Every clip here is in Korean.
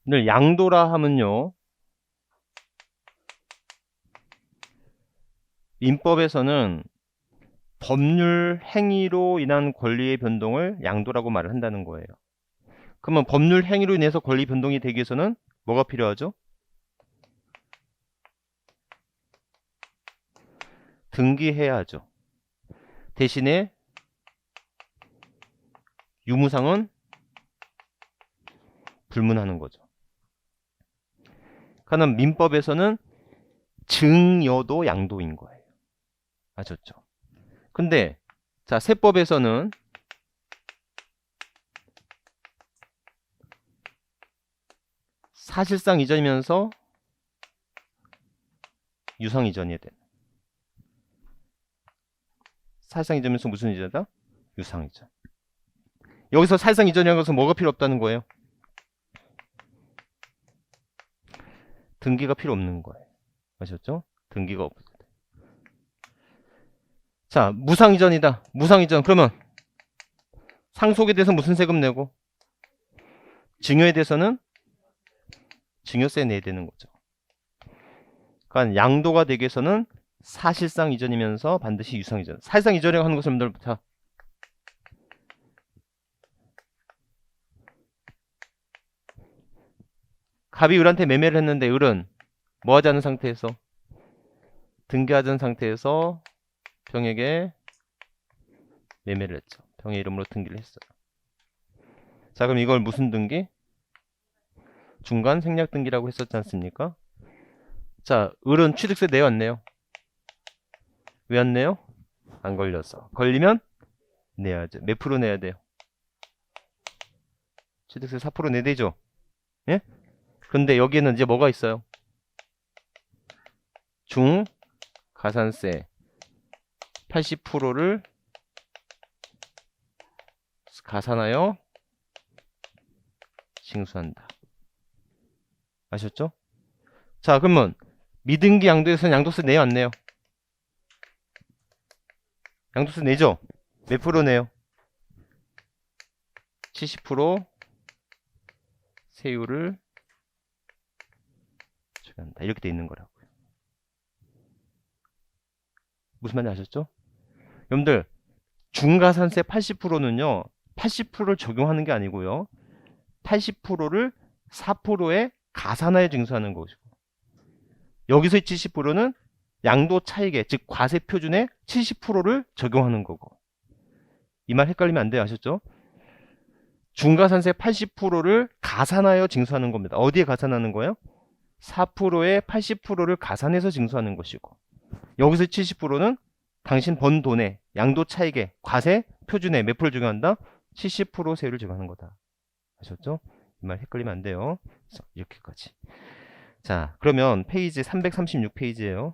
늘 양도라 하면요, 민법에서는 법률 행위로 인한 권리의 변동을 양도라고 말을 한다는 거예요. 그러면 법률 행위로 인해서 권리 변동이 되기 위해서는 뭐가 필요하죠? 등기해야 하죠. 대신에 유무상은 불문하는 거죠. 그러니까 민법에서는 증여도 양도인 거예요. 아셨죠? 근데 자, 세법에서는 사실상 이전이면서 유상 이전이 되는. 사실상 이전이면서 무슨 이전이다? 유상 이전. 여기서 사실상 이전이라는 것은 뭐가 필요 없다는 거예요? 등기가 필요 없는 거예요. 아셨죠? 등기가 없어요. 자, 무상 이전이다. 무상 이전. 그러면 상속에 대해서 무슨 세금 내고, 증여에 대해서는 증여세 내야 되는 거죠. 그러니까 양도가 되기 위해서는 사실상 이전이면서 반드시 유상 이전. 사실상 이전이라고 하는 것을 여러분들, 자, 갑이 을한테 매매를 했는데 을은 뭐 하지 않은 상태에서, 등기하지 않은 상태에서 병에게 매매를 했죠. 병의 이름으로 등기를 했어요. 자, 그럼 이걸 무슨 등기? 중간 생략 등기라고 했었지 않습니까? 자, 을은 취득세 내요, 안 내요? 왜 안 내요? 안 걸려서. 걸리면 내야죠. 몇 프로 내야 돼요? 취득세 4% 내야 되죠? 예? 근데 여기에는 이제 뭐가 있어요? 중가산세 80%를 가산하여 징수한다. 아셨죠? 자, 그러면 미등기 양도에서는 양도세 내요, 안 내요? 양도세 내죠? 몇 프로 내요? 70% 세율을 적용한다. 이렇게 돼 있는 거라고요. 무슨 말인지 아셨죠? 여러분들, 중가산세 80%는요, 80%를 적용하는 게 아니고요, 80%를 4%에 가산하여 징수하는 것이고, 여기서의 70%는 양도 차익에, 즉 과세 표준에 70%를 적용하는 거고. 이 말 헷갈리면 안 돼요. 아셨죠? 중가산세 80%를 가산하여 징수하는 겁니다. 어디에 가산하는 거예요? 4%에 80%를 가산해서 징수하는 것이고, 여기서 70%는 당신 번 돈에, 양도 차익에, 과세 표준에 몇 프로 적용한다? 70% 세율을 적용하는 거다. 아셨죠? 이 말 헷갈리면 안 돼요. 그래서 이렇게까지. 자, 그러면 페이지 336페이지예요.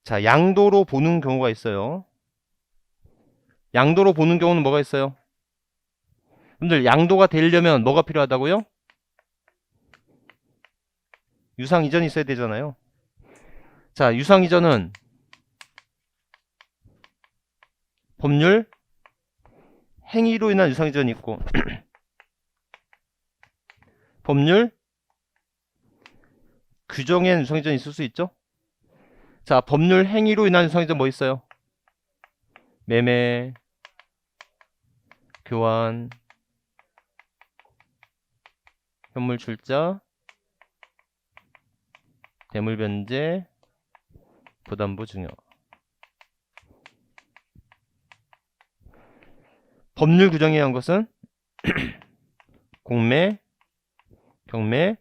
자, 양도로 보는 경우가 있어요. 양도로 보는 경우는 뭐가 있어요? 여러분들, 양도가 되려면 뭐가 필요하다고요? 유상 이전이 있어야 되잖아요. 자, 유상 이전은 법률 행위로 인한 유상 이전이 있고 법률 규정에 의한 유상 이전이 있을 수 있죠. 자, 법률 행위로 인한 유상 이전 뭐 있어요? 매매, 교환, 현물 출자, 대물 변제, 부담부 증여. 법률 규정에 의한 것은 공매, 경매,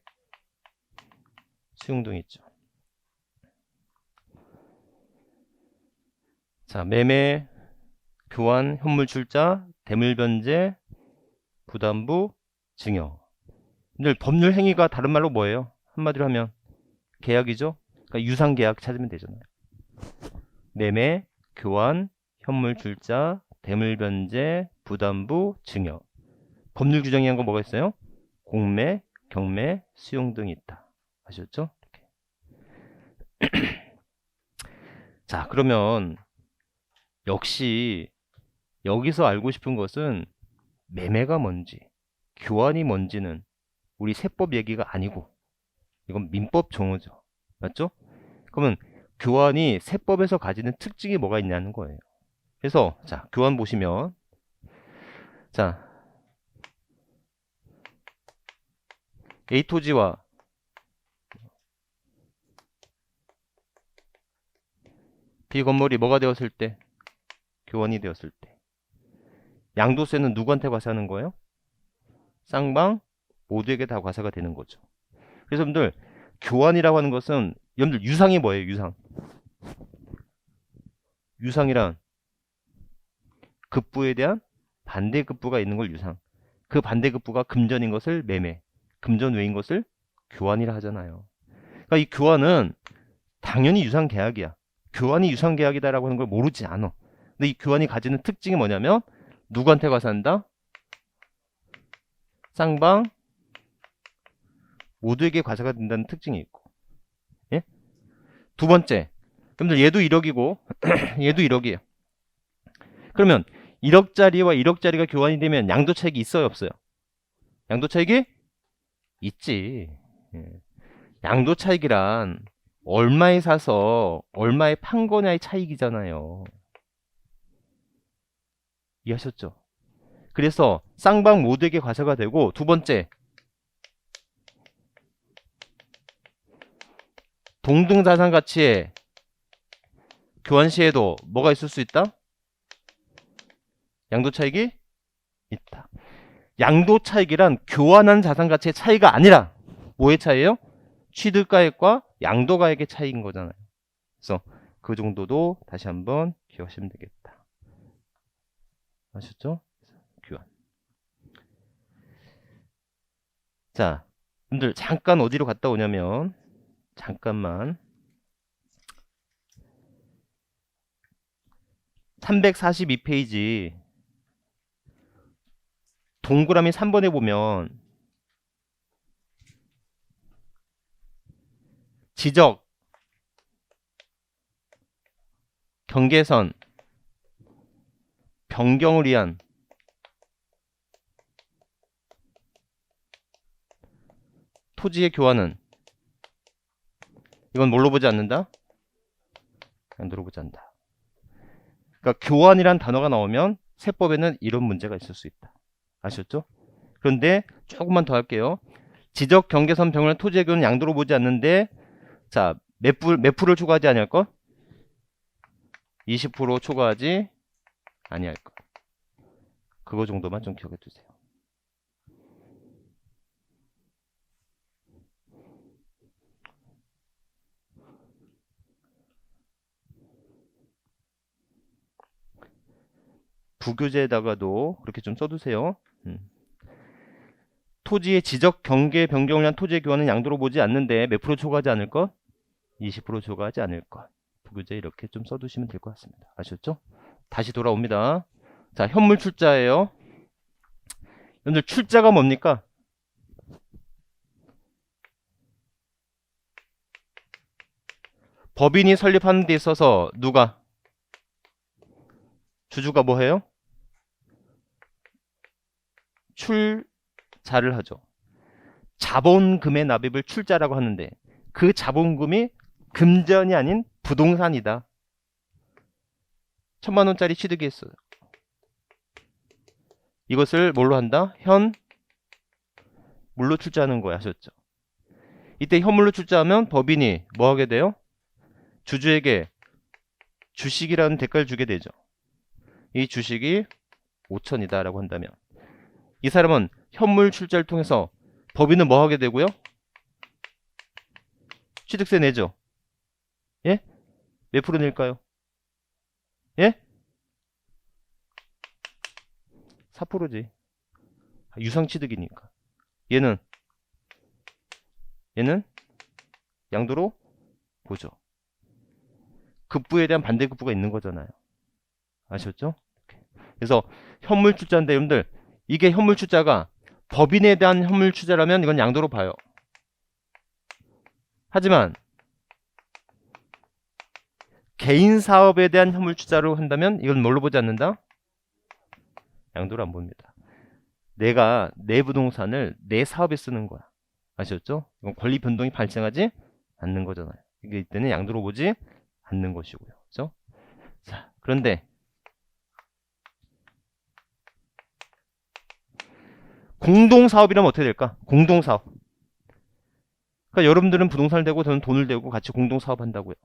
수용 등이 있죠. 자, 매매, 교환, 현물 출자, 대물 변제, 부담부, 증여. 늘 법률 행위가 다른 말로 뭐예요? 한마디로 하면 계약이죠. 그러니까 유상 계약 찾으면 되잖아요. 매매, 교환, 현물 출자, 대물변제, 부담부, 증여. 법률 규정이 한 거 뭐가 있어요? 공매, 경매, 수용 등이 있다. 아셨죠? 자, 그러면 역시 여기서 알고 싶은 것은 매매가 뭔지, 교환이 뭔지는 우리 세법 얘기가 아니고 이건 민법 정어죠. 맞죠? 그러면 교환이 세법에서 가지는 특징이 뭐가 있냐는 거예요. 그래서 자, 교환 보시면 자, A 토지와 B 건물이 뭐가 되었을 때? 교환이 되었을 때. 양도세는 누구한테 과세하는 거예요? 쌍방 모두에게 다 과세가 되는 거죠. 그래서 여러분들 교환이라고 하는 것은 여러분들 유상이 뭐예요? 유상. 유상이란 급부에 대한 반대급부가 있는 걸 유상. 그 반대급부가 금전인 것을 매매, 금전 외인 것을 교환이라 하잖아요. 그러니까 이 교환은 당연히 유상계약이야. 교환이 유상계약이다라고 하는 걸 모르지 않아. 근데 이 교환이 가지는 특징이 뭐냐면 누구한테 과세한다? 쌍방 모두에게 과세가 된다는 특징이 있고. 예? 두 번째, 여러분들 얘도 1억이고 얘도 1억이에요. 그러면 1억짜리와 1억짜리가 교환이 되면 양도 차익이 있어요, 없어요? 양도 차익이 있지. 예. 양도 차익이란 얼마에 사서 얼마에 판 거냐의 차익이잖아요. 이해하셨죠? 그래서 쌍방 모두에게 과세가 되고, 두 번째, 동등 자산 가치의 교환 시에도 뭐가 있을 수 있다? 양도 차익이 있다. 양도 차익이란 교환한 자산 가치의 차이가 아니라 뭐의 차이예요? 취득가액과 양도가액의 차이인 거잖아요. 그래서 그 정도도 다시 한번 기억하시면 되겠다. 아셨죠? 교환. 자, 여러분들 잠깐 어디로 갔다 오냐면 잠깐만 342페이지 동그라미 3번에 보면 지적, 경계선, 변경을 위한 토지의 교환은 이건 뭘로 보지 않는다? 양도로 보지 않는다. 그러니까 교환이란 단어가 나오면 세법에는 이런 문제가 있을 수 있다. 아셨죠? 그런데 조금만 더 할게요. 지적, 경계선, 변경을 토지의 교환은 양도로 보지 않는데 자, 몇 프로를 초과하지 아니할 것? 20% 초과하지 아니할 것. 그거 정도만 좀 기억해 두세요. 부교재에다가도 그렇게 좀 써두세요. 토지의 지적, 경계, 변경을 위한 토지의 교환은 양도로 보지 않는데 몇 프로 초과하지 않을 것? 20% 초과하지 않을 것. 부교재 이렇게 좀 써두시면 될 것 같습니다. 아셨죠? 다시 돌아옵니다. 자, 현물 출자예요. 여러분들 출자가 뭡니까? 법인이 설립하는 데 있어서 누가? 주주가 뭐 해요? 출자를 하죠. 자본금의 납입을 출자라고 하는데 그 자본금이 금전이 아닌 부동산이다. 1000만원짜리 취득이 했어요. 이것을 뭘로 한다? 현물로 출자하는 거야. 아셨죠? 이때 현물로 출자하면 법인이 뭐 하게 돼요? 주주에게 주식이라는 대가를 주게 되죠. 이 주식이 5천이다 라고 한다면 이 사람은 현물 출자를 통해서 법인은 뭐 하게 되고요? 취득세 내죠. 예? 몇 프로 낼까요? 예? 4%지. 유상취득이니까. 얘는 양도로 보죠. 급부에 대한 반대급부가 있는 거잖아요. 아셨죠? 그래서 현물출자인데 여러분들 이게 현물출자가 법인에 대한 현물출자라면 이건 양도로 봐요. 하지만 개인 사업에 대한 현물출자로 한다면 이건 뭘로 보지 않는다? 양도를 안 봅니다. 내가 내 부동산을 내 사업에 쓰는 거야. 아셨죠? 이건 권리 변동이 발생하지 않는 거잖아요. 이게 이때는 양도로 보지 않는 것이고요. 그죠? 자, 그런데 공동사업이라면 어떻게 될까? 공동사업. 그러니까 여러분들은 부동산을 대고 저는 돈을 대고 같이 공동사업 한다고요.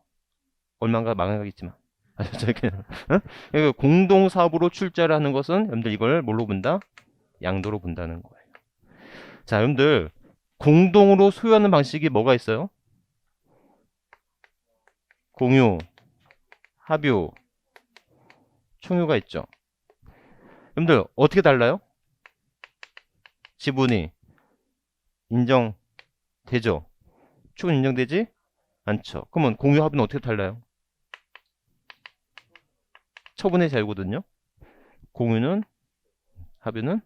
얼마가 망하겠지만. 아셨죠? 그러니까 공동사업으로 출자를 하는 것은 여러분들 이걸 뭘로 본다? 양도로 본다는 거예요. 자, 여러분들 공동으로 소유하는 방식이 뭐가 있어요? 공유, 합유, 총유가 있죠. 여러분들 어떻게 달라요? 지분이 인정되죠? 총은 인정되지 않죠. 그러면 공유, 합유는 어떻게 달라요? 처분의 자유거든요. 공유는, 합유는 안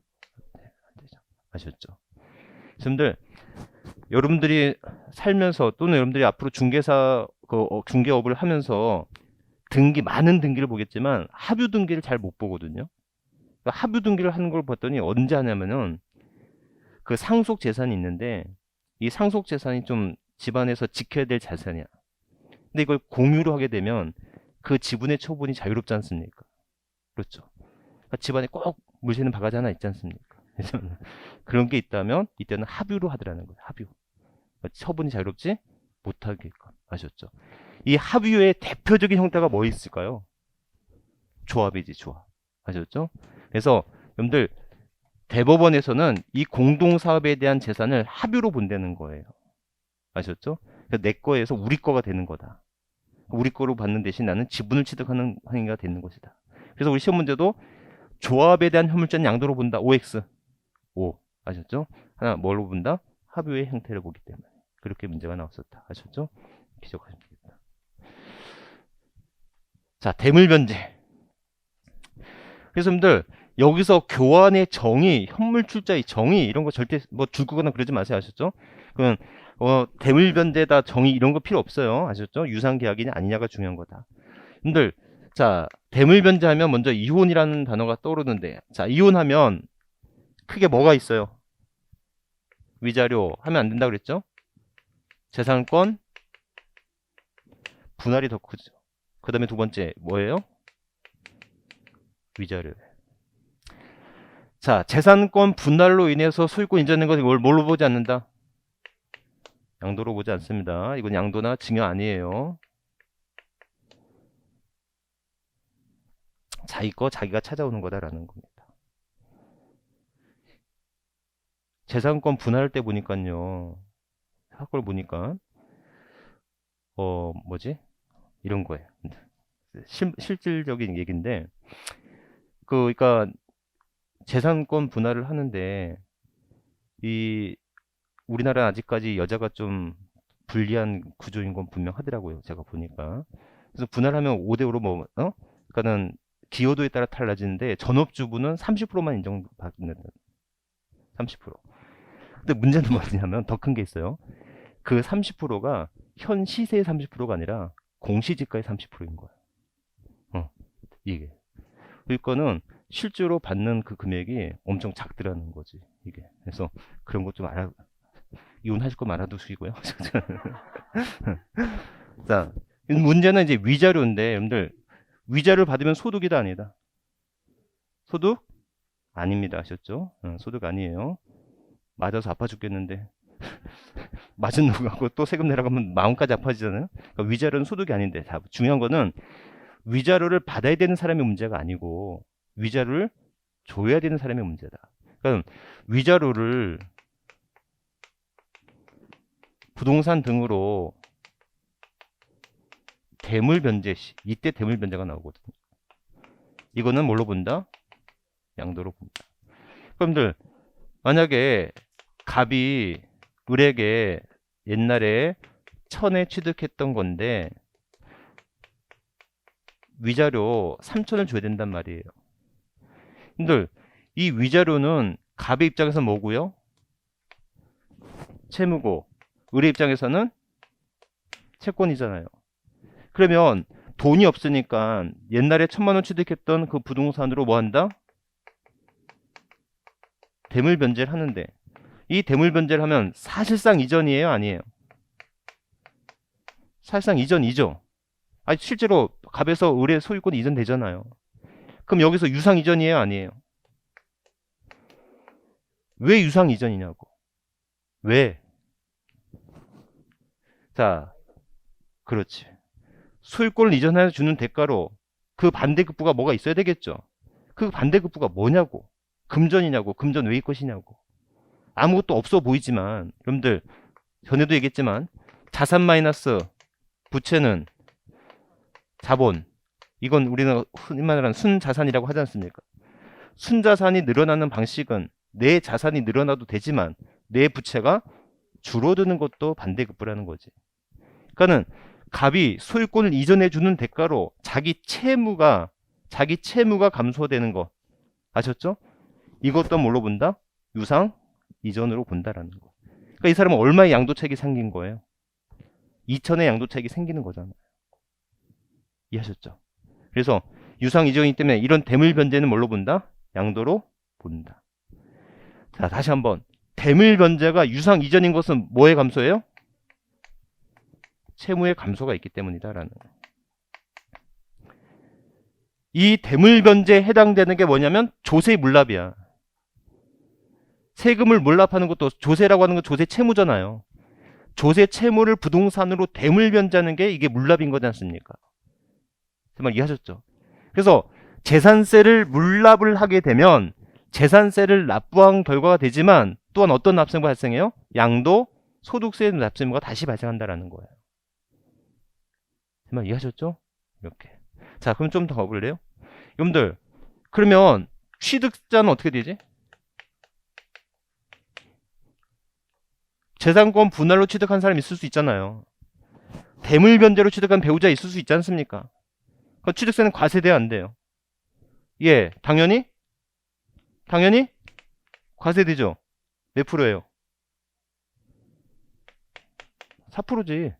되죠. 아셨죠? 여러분들이 살면서 또는 여러분들이 앞으로 중개업을 하면서 많은 등기를 보겠지만 합유 등기를 잘 못 보거든요. 그러니까 합유 등기를 하는 걸 봤더니 언제 하냐면은 그 상속 재산이 있는데 이 상속 재산이 좀 집안에서 지켜야 될 자산이야. 근데 이걸 공유로 하게 되면 그 지분의 처분이 자유롭지 않습니까? 그렇죠. 그러니까 집안에 꼭 물새는 바가지 하나 있지 않습니까? 그래서 그런 게 있다면 이때는 합유로 하더라는 거예요. 합유. 처분이 자유롭지 못하게끔. 아셨죠? 이 합유의 대표적인 형태가 뭐 있을까요? 조합이지, 조합. 아셨죠? 그래서 여러분들 대법원에서는 이 공동사업에 대한 재산을 합유로 본다는 거예요. 아셨죠? 내 거에서 우리 거가 되는 거다. 우리 거로 받는 대신 나는 지분을 취득하는 행위가 되는 것이다. 그래서 우리 시험 문제도 조합에 대한 현물자는 양도로 본다. OX. O. 아셨죠? 하나 뭘로 본다? 합유의 형태를 보기 때문에. 그렇게 문제가 나왔었다. 아셨죠? 기억하시면 되겠다. 자, 대물변제. 그래서 여러분들 여기서 교환의 정의, 현물출자의 정의 이런 거 절대 뭐 줄거나 그러지 마세요. 아셨죠? 그건 대물변제다 정의 이런 거 필요 없어요. 아셨죠? 유상계약이냐 아니냐가 중요한 거다. 여러분들 자, 대물변제하면 먼저 이혼이라는 단어가 떠오르는데 자, 이혼하면 크게 뭐가 있어요? 위자료 하면 안 된다 그랬죠? 재산권 분할이 더 크죠. 그 다음에 두 번째 뭐예요? 위자료. 자, 재산권 분할로 인해서 소유권 인정된 것을 뭘로 보지 않는다? 양도로 보지 않습니다. 이건 양도나 증여 아니에요. 자기 거 자기가 찾아오는 거다라는 겁니다. 재산권 분할할 때 보니까요. 사건을 보니까 뭐지? 이런 거예요. 실질적인 얘기인데 그러니까 재산권 분할을 하는데 이 우리나라는 아직까지 여자가 좀 불리한 구조인 건 분명하더라고요. 제가 보니까. 그래서 분할하면 5대5로 그러니까는 기여도에 따라 달라지는데 전업주부는 30%만 인정받는 30%. 근데 문제는 뭐냐면 더 큰 게 있어요. 그 30%가 현 시세의 30%가 아니라 공시지가의 30%인 거예요. 이게. 그러니까는 실제로 받는 그 금액이 엄청 작더라는 거지. 이게. 그래서 그런 것 좀 이혼하실 거 알아두시고요. 자, 문제는 이제 위자료인데, 여러분들 위자료를 받으면 소득이다 아니다? 소득? 아닙니다. 아셨죠? 소득 아니에요. 맞아서 아파 죽겠는데 맞은 놈하고 또 세금 내라가면 마음까지 아파지잖아요. 그러니까 위자료는 소득이 아닌데 중요한 거는 위자료를 받아야 되는 사람의 문제가 아니고 위자료를 줘야 되는 사람의 문제다. 그러니까 위자료를 부동산 등으로 대물변제 시 이때 대물변제가 나오거든요. 이거는 뭘로 본다? 양도로 본다. 그럼들 만약에 갑이 을에게 옛날에 1000에 취득했던 건데 위자료 3000을 줘야 된단 말이에요. 여러분들 이 위자료는 갑의 입장에서 뭐고요? 채무고 을의 입장에서는 채권이잖아요. 그러면 돈이 없으니까 옛날에 1,000만 원 취득했던 그 부동산으로 뭐 한다? 대물 변제를 하는데 이 대물 변제를 하면 사실상 이전이에요? 아니에요? 사실상 이전이죠. 아니 실제로 갑에서 을의 소유권이 이전되잖아요. 그럼 여기서 유상 이전이에요? 아니에요? 왜 유상 이전이냐고. 왜? 자, 그렇지. 소유권을 이전해 주는 대가로 그 반대급부가 뭐가 있어야 되겠죠. 그 반대급부가 뭐냐고. 금전이냐고. 금전 왜의 것이냐고. 아무것도 없어 보이지만 여러분들 전에도 얘기했지만 자산 마이너스 부채는 자본. 이건 우리는 흔히 말하는 순자산이라고 하지 않습니까? 순자산이 늘어나는 방식은 내 자산이 늘어나도 되지만 내 부채가 줄어드는 것도 반대급부라는 거지. 그러니까는 갑이 소유권을 이전해 주는 대가로 자기 채무가 감소되는 거 아셨죠? 이것도 뭘로 본다? 유상 이전으로 본다라는 거. 그러니까 이 사람은 얼마의 양도차익이 생긴 거예요? 2천의 양도차익이 생기는 거잖아요. 이해하셨죠? 그래서 유상 이전이기 때문에 이런 대물 변제는 뭘로 본다? 양도로 본다. 자, 다시 한번. 대물 변제가 유상 이전인 것은 뭐의 감소예요? 채무의 감소가 있기 때문이다라는 거예요. 이 대물 변제에 해당되는 게 뭐냐면 조세 물납이야. 세금을 물납하는 것도 조세라고 하는 건 조세 채무잖아요. 조세 채무를 부동산으로 대물 변제하는 게 이게 물납인 거지 않습니까? 정말 이해하셨죠? 그래서 재산세를 물납을 하게 되면 재산세를 납부한 결과가 되지만 또한 어떤 납세가 발생해요? 양도 소득세 납세가 다시 발생한다라는 거예요. 정말 이해하셨죠? 이렇게. 자, 그럼 좀 더 가볼래요? 여러분들, 그러면 취득자는 어떻게 되지? 재산권 분할로 취득한 사람이 있을 수 있잖아요. 대물 변제로 취득한 배우자 있을 수 있지 않습니까? 그 취득세는 과세돼야 안 돼요. 예, 당연히 과세되죠. 몇 프로예요? 4%지.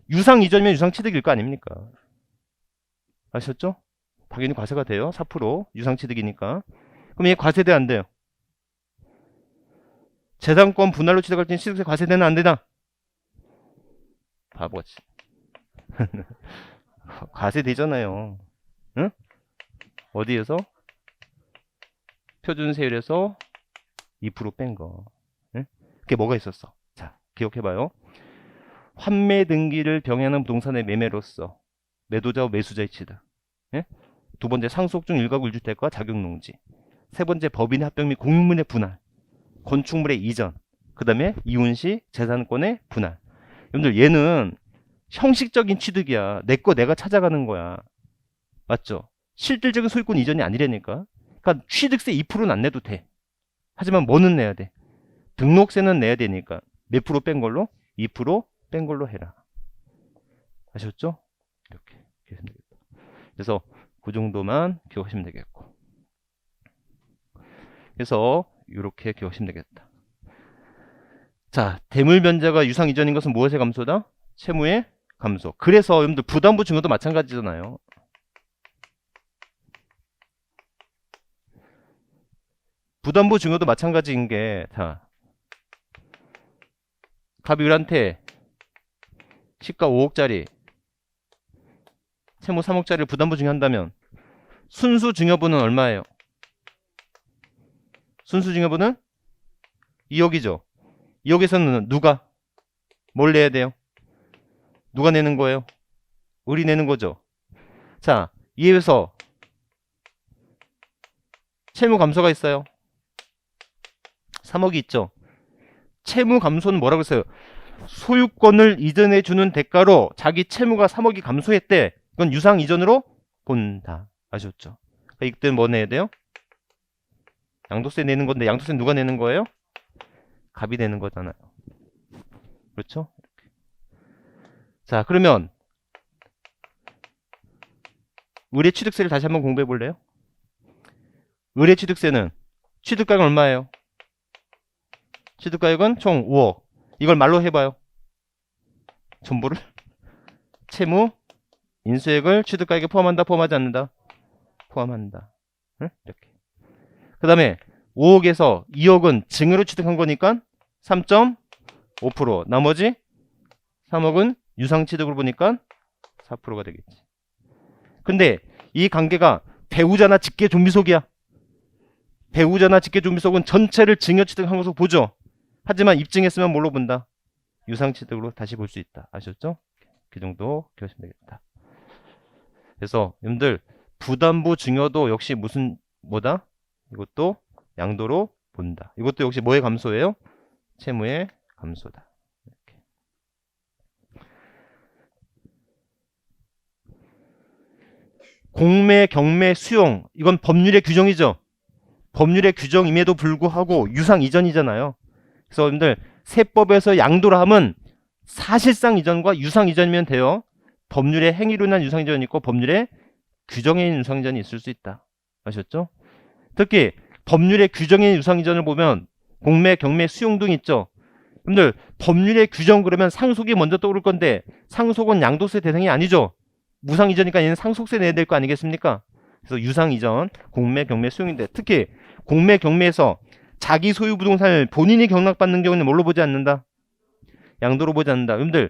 유상 이전이면 유상 취득일 거 아닙니까? 아셨죠? 당연히 과세가 돼요. 4% 유상 취득이니까. 그럼 얘 과세돼 안 돼요? 재산권 분할로 취득할 때는 취득세 과세되나 안 되나? 바보같이. 과세되잖아요. 응? 어디에서? 표준세율에서 2% 뺀 거. 응? 그게 뭐가 있었어? 자, 기억해봐요. 환매 등기를 병행하는 부동산의 매매로서 매도자와 매수자의 취득. 예? 두 번째 상속 중 일가구 일주택과 자격농지. 세 번째 법인의 합병 및 공유물의 분할. 건축물의 이전. 그 다음에 이혼 시 재산권의 분할. 여러분들 얘는 형식적인 취득이야. 내 거 내가 찾아가는 거야. 맞죠? 실질적인 소유권 이전이 아니라니까. 그러니까 취득세 2%는 안 내도 돼. 하지만 뭐는 내야 돼? 등록세는 내야 되니까 몇 프로 뺀 걸로? 2% 뺀 걸로 해라. 아셨죠? 이렇게 하시면 되겠다. 그래서 그 정도만 기억하시면 되겠고. 그래서 이렇게 기억하시면 되겠다. 자, 대물 변제가 유상 이전인 것은 무엇의 감소다? 채무의 감소. 그래서 여러분들 부담부 증여도 마찬가지잖아요. 부담부 증여도 마찬가지인 게, 자, 갑이 을한테 시가 5억짜리 채무 3억짜리를 부담부 증여한다면 순수 증여분은 얼마예요? 순수 증여분은 2억이죠. 2억에서는 누가 뭘 내야 돼요? 누가 내는 거예요? 을이 내는 거죠. 자, 이에서 채무 감소가 있어요. 3억이 있죠. 채무 감소는 뭐라고 했어요? 소유권을 이전해 주는 대가로 자기 채무가 3억이 감소했대. 이건 유상 이전으로 본다. 아셨죠? 그러니까 이때 뭐 내야 돼요? 양도세 내는 건데 양도세 누가 내는 거예요? 갑이 내는 거잖아요. 그렇죠? 자, 그러면 을의 취득세를 다시 한번 공부해 볼래요? 의뢰취득세는 취득가액은 얼마예요? 취득가액은 총 5억. 이걸 말로 해봐요. 전부를 채무, 인수액을 취득가액에 포함한다, 포함하지 않는다? 포함한다. 응? 이렇게. 그 다음에 5억에서 2억은 증여로 취득한 거니까 3.5%. 나머지 3억은 유상취득으로 보니까 4%가 되겠지. 근데 이 관계가 배우자나 직계 좀비속이야. 배우자나 직계 좀비속은 전체를 증여 취득한 것으로 보죠. 하지만 입증했으면 뭘로 본다? 유상취득으로 다시 볼 수 있다. 아셨죠? 그 정도 기억하시면 되겠다. 그래서 여러분들 부담부 증여도 역시 무슨 뭐다? 이것도 양도로 본다. 이것도 역시 뭐의 감소예요? 채무의 감소다. 이렇게. 공매, 경매, 수용 이건 법률의 규정이죠. 법률의 규정임에도 불구하고 유상 이전이잖아요. 그래서 여러분들 세법에서 양도를 하면 사실상 이전과 유상 이전이면 돼요. 법률의 행위로 인한 유상 이전이 있고 법률의 규정에 있는 유상 이전이 있을 수 있다. 아셨죠? 특히 법률의 규정에 있는 유상 이전을 보면 공매, 경매, 수용 등 있죠. 여러분들 법률의 규정 그러면 상속이 먼저 떠오를 건데 상속은 양도세 대상이 아니죠. 무상 이전이니까 얘는 상속세 내야 될 거 아니겠습니까? 그래서 유상 이전, 공매, 경매, 수용인데 특히 공매, 경매에서 자기 소유 부동산을 본인이 경락받는 경우는 뭘로 보지 않는다? 양도로 보지 않는다. 여러분들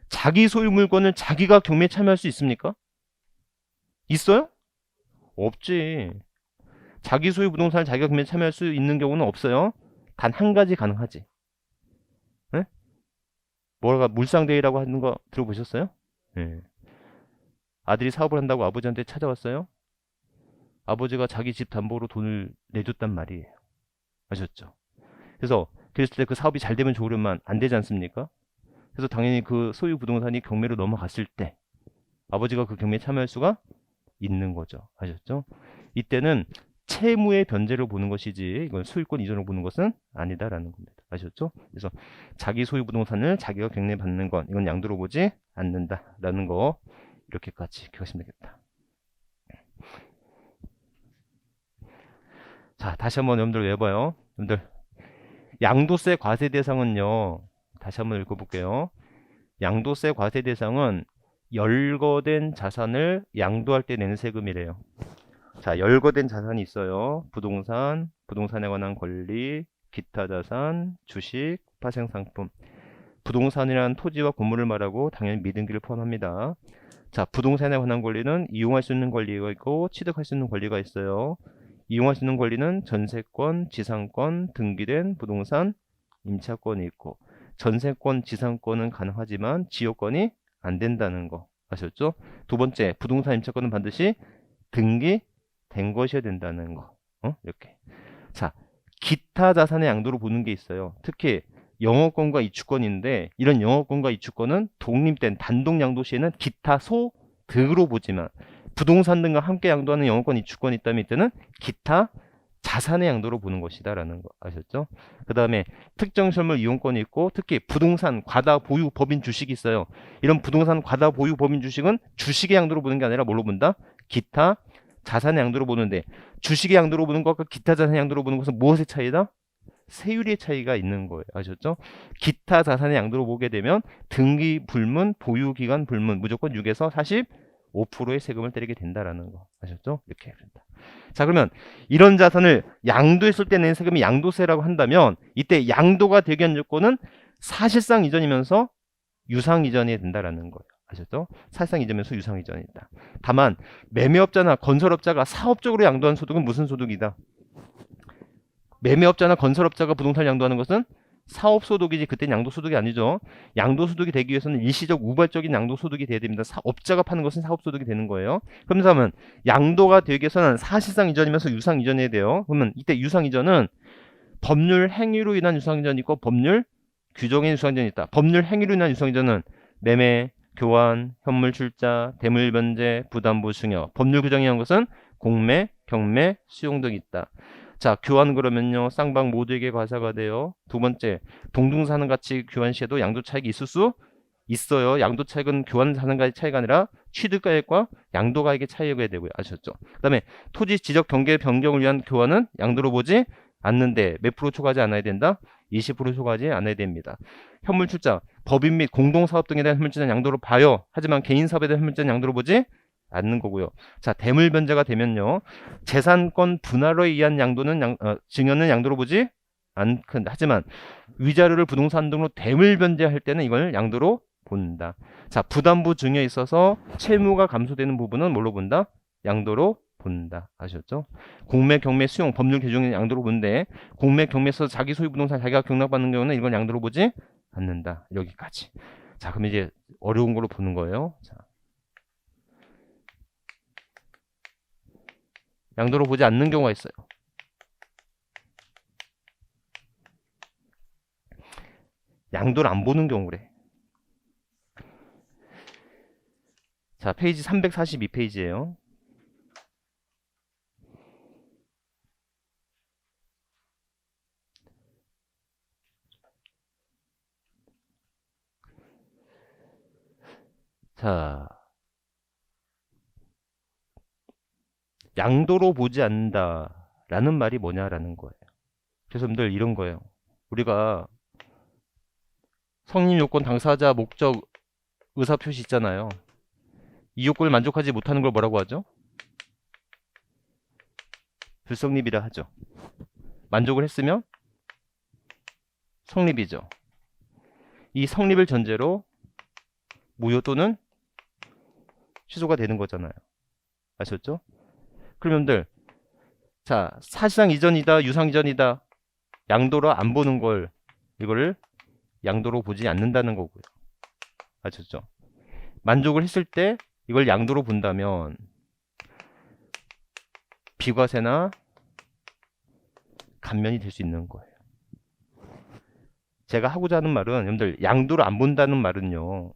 자기 소유 물건을 자기가 경매에 참여할 수 있습니까? 있어요? 없지. 자기 소유 부동산을 자기가 경매에 참여할 수 있는 경우는 없어요. 단 한 가지 가능하지. 네? 뭐가 물상대위라고 하는 거 들어보셨어요? 네. 아들이 사업을 한다고 아버지한테 찾아왔어요. 아버지가 자기 집 담보로 돈을 내줬단 말이에요. 아셨죠? 그래서 그랬을 때 그 사업이 잘 되면 좋으련만 안 되지 않습니까? 그래서 당연히 그 소유 부동산이 경매로 넘어갔을 때 아버지가 그 경매에 참여할 수가 있는 거죠. 아셨죠? 이때는 채무의 변제로 보는 것이지 이건 소유권 이전으로 보는 것은 아니다라는 겁니다. 아셨죠? 그래서 자기 소유 부동산을 자기가 경매에 받는 건 이건 양도로 보지 않는다라는 거 이렇게까지 기억하시면 되겠다. 자, 다시 한번 여러분들 외워봐요. 여러분들 양도세 과세 대상은요. 다시 한번 읽어볼게요. 양도세 과세 대상은 열거된 자산을 양도할 때 내는 세금이래요. 자, 열거된 자산이 있어요. 부동산, 부동산에 관한 권리, 기타 자산, 주식, 파생상품. 부동산이란 토지와 건물을 말하고 당연히 미등기를 포함합니다. 자, 부동산에 관한 권리는 이용할 수 있는 권리가 있고 취득할 수 있는 권리가 있어요. 이용할 수 있는 권리는 전세권, 지상권, 등기된 부동산, 임차권이 있고 전세권, 지상권은 가능하지만 지역권이 안 된다는 거 아셨죠? 두 번째, 부동산 임차권은 반드시 등기된 것이어야 된다는 거. 이렇게. 자, 기타 자산의 양도로 보는 게 있어요. 특히 영업권과 이축권인데 이런 영업권과 이축권은 독립된 단독 양도 시에는 기타 소득으로 보지만 부동산 등과 함께 양도하는 영업권 이축권이 있다면 이때는 기타 자산의 양도로 보는 것이다라는 거 아셨죠? 그 다음에 특정 실물 이용권이 있고 특히 부동산 과다 보유 법인 주식이 있어요. 이런 부동산 과다 보유 법인 주식은 주식의 양도로 보는 게 아니라 뭘로 본다? 기타 자산의 양도로 보는데 주식의 양도로 보는 것과 기타 자산의 양도로 보는 것은 무엇의 차이다? 세율의 차이가 있는 거예요. 아셨죠? 기타 자산의 양도로 보게 되면 등기 불문, 보유 기간 불문 무조건 6에서 45%의 세금을 때리게 된다라는 거. 아셨죠? 이렇게 된다. 자, 그러면 이런 자산을 양도했을 때 낸 세금이 양도세라고 한다면 이때 양도가 되게 한 조건은 사실상 이전이면서 유상 이전이 된다라는 거예요. 아셨죠? 사실상 이전이면서 유상 이전이 있다. 다만 매매업자나 건설업자가 사업적으로 양도한 소득은 무슨 소득이다? 매매업자나 건설업자가 부동산을 양도하는 것은 사업소득이지 그때는 양도소득이 아니죠. 양도소득이 되기 위해서는 일시적 우발적인 양도소득이 돼야 됩니다. 업자가 파는 것은 사업소득이 되는 거예요. 그러면 양도가 되기 위해서는 사실상 이전이면서 유상 이전해야 돼요. 그러면 이때 유상 이전은 법률 행위로 인한 유상 이전이 있고 법률 규정의 유상 이전이 있다. 법률 행위로 인한 유상 이전은 매매, 교환, 현물 출자, 대물 변제, 부담부 증여. 법률 규정에 의한 것은 공매, 경매, 수용 등이 있다. 자, 교환 그러면요. 쌍방 모두에게 과세가 돼요. 두 번째, 동등사는 가치 교환 시에도 양도 차익이 있을 수 있어요. 양도 차익은 교환 사는 가치 차이가 아니라 취득가액과 양도가액의 차이가 되고요. 아셨죠? 그 다음에 토지 지적 경계 변경을 위한 교환은 양도로 보지 않는데 몇 프로 초과하지 않아야 된다? 20% 초과하지 않아야 됩니다. 현물 출자, 법인 및 공동사업 등에 대한 현물 출자는 양도로 봐요. 하지만 개인 사업에 대한 현물 출자는 양도로 보지 않는 거고요. 자, 대물 변제가 되면요. 재산권 분할에 의한 양도는 증여는 양도로 보지 않건 하지만 위자료를 부동산 등으로 대물 변제할 때는 이걸 양도로 본다. 자, 부담부 증여에 있어서 채무가 감소되는 부분은 뭘로 본다? 양도로 본다. 아셨죠? 공매, 경매, 수용, 법률 개정은 양도로 본데 공매, 경매에서 자기 소유 부동산 자기가 경락받는 경우는 이건 양도로 보지 않는다. 여기까지. 자, 그럼 이제 어려운 걸로 보는 거예요. 자, 양도로 보지 않는 경우가 있어요. 양도를 안 보는 경우래. 자, 페이지 342페이지예요. 자, 양도로 보지 않는다라는 말이 뭐냐라는 거예요. 그래서 여러분들 이런 거예요. 우리가 성립 요건 당사자 목적 의사표시 있잖아요. 이 요건을 만족하지 못하는 걸 뭐라고 하죠? 불성립이라 하죠. 만족을 했으면 성립이죠. 이 성립을 전제로 무효 또는 취소가 되는 거잖아요. 아셨죠? 그럼 여러분들 자, 사실상 이전이다, 유상 이전이다, 양도로 안 보는 걸 이거를 양도로 보지 않는다는 거고요. 아셨죠? 만족을 했을 때 이걸 양도로 본다면 비과세나 감면이 될 수 있는 거예요. 제가 하고자 하는 말은 여러분들 양도를 안 본다는 말은요.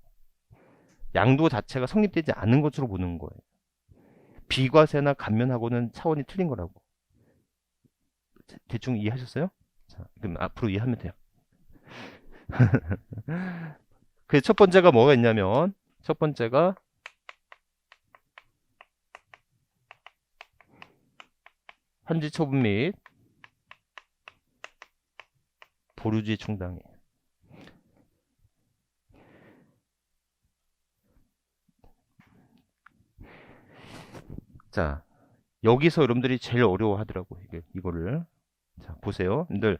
양도 자체가 성립되지 않은 것으로 보는 거예요. 비과세나 감면하고는 차원이 틀린 거라고. 대충 이해하셨어요? 자, 그럼 앞으로 이해하면 돼요. 그 첫 번째가 뭐가 있냐면 첫 번째가 환지 처분 및 보류주의 충당이에요. 자, 여기서 여러분들이 제일 어려워하더라고 이거를. 자, 보세요. 여러분들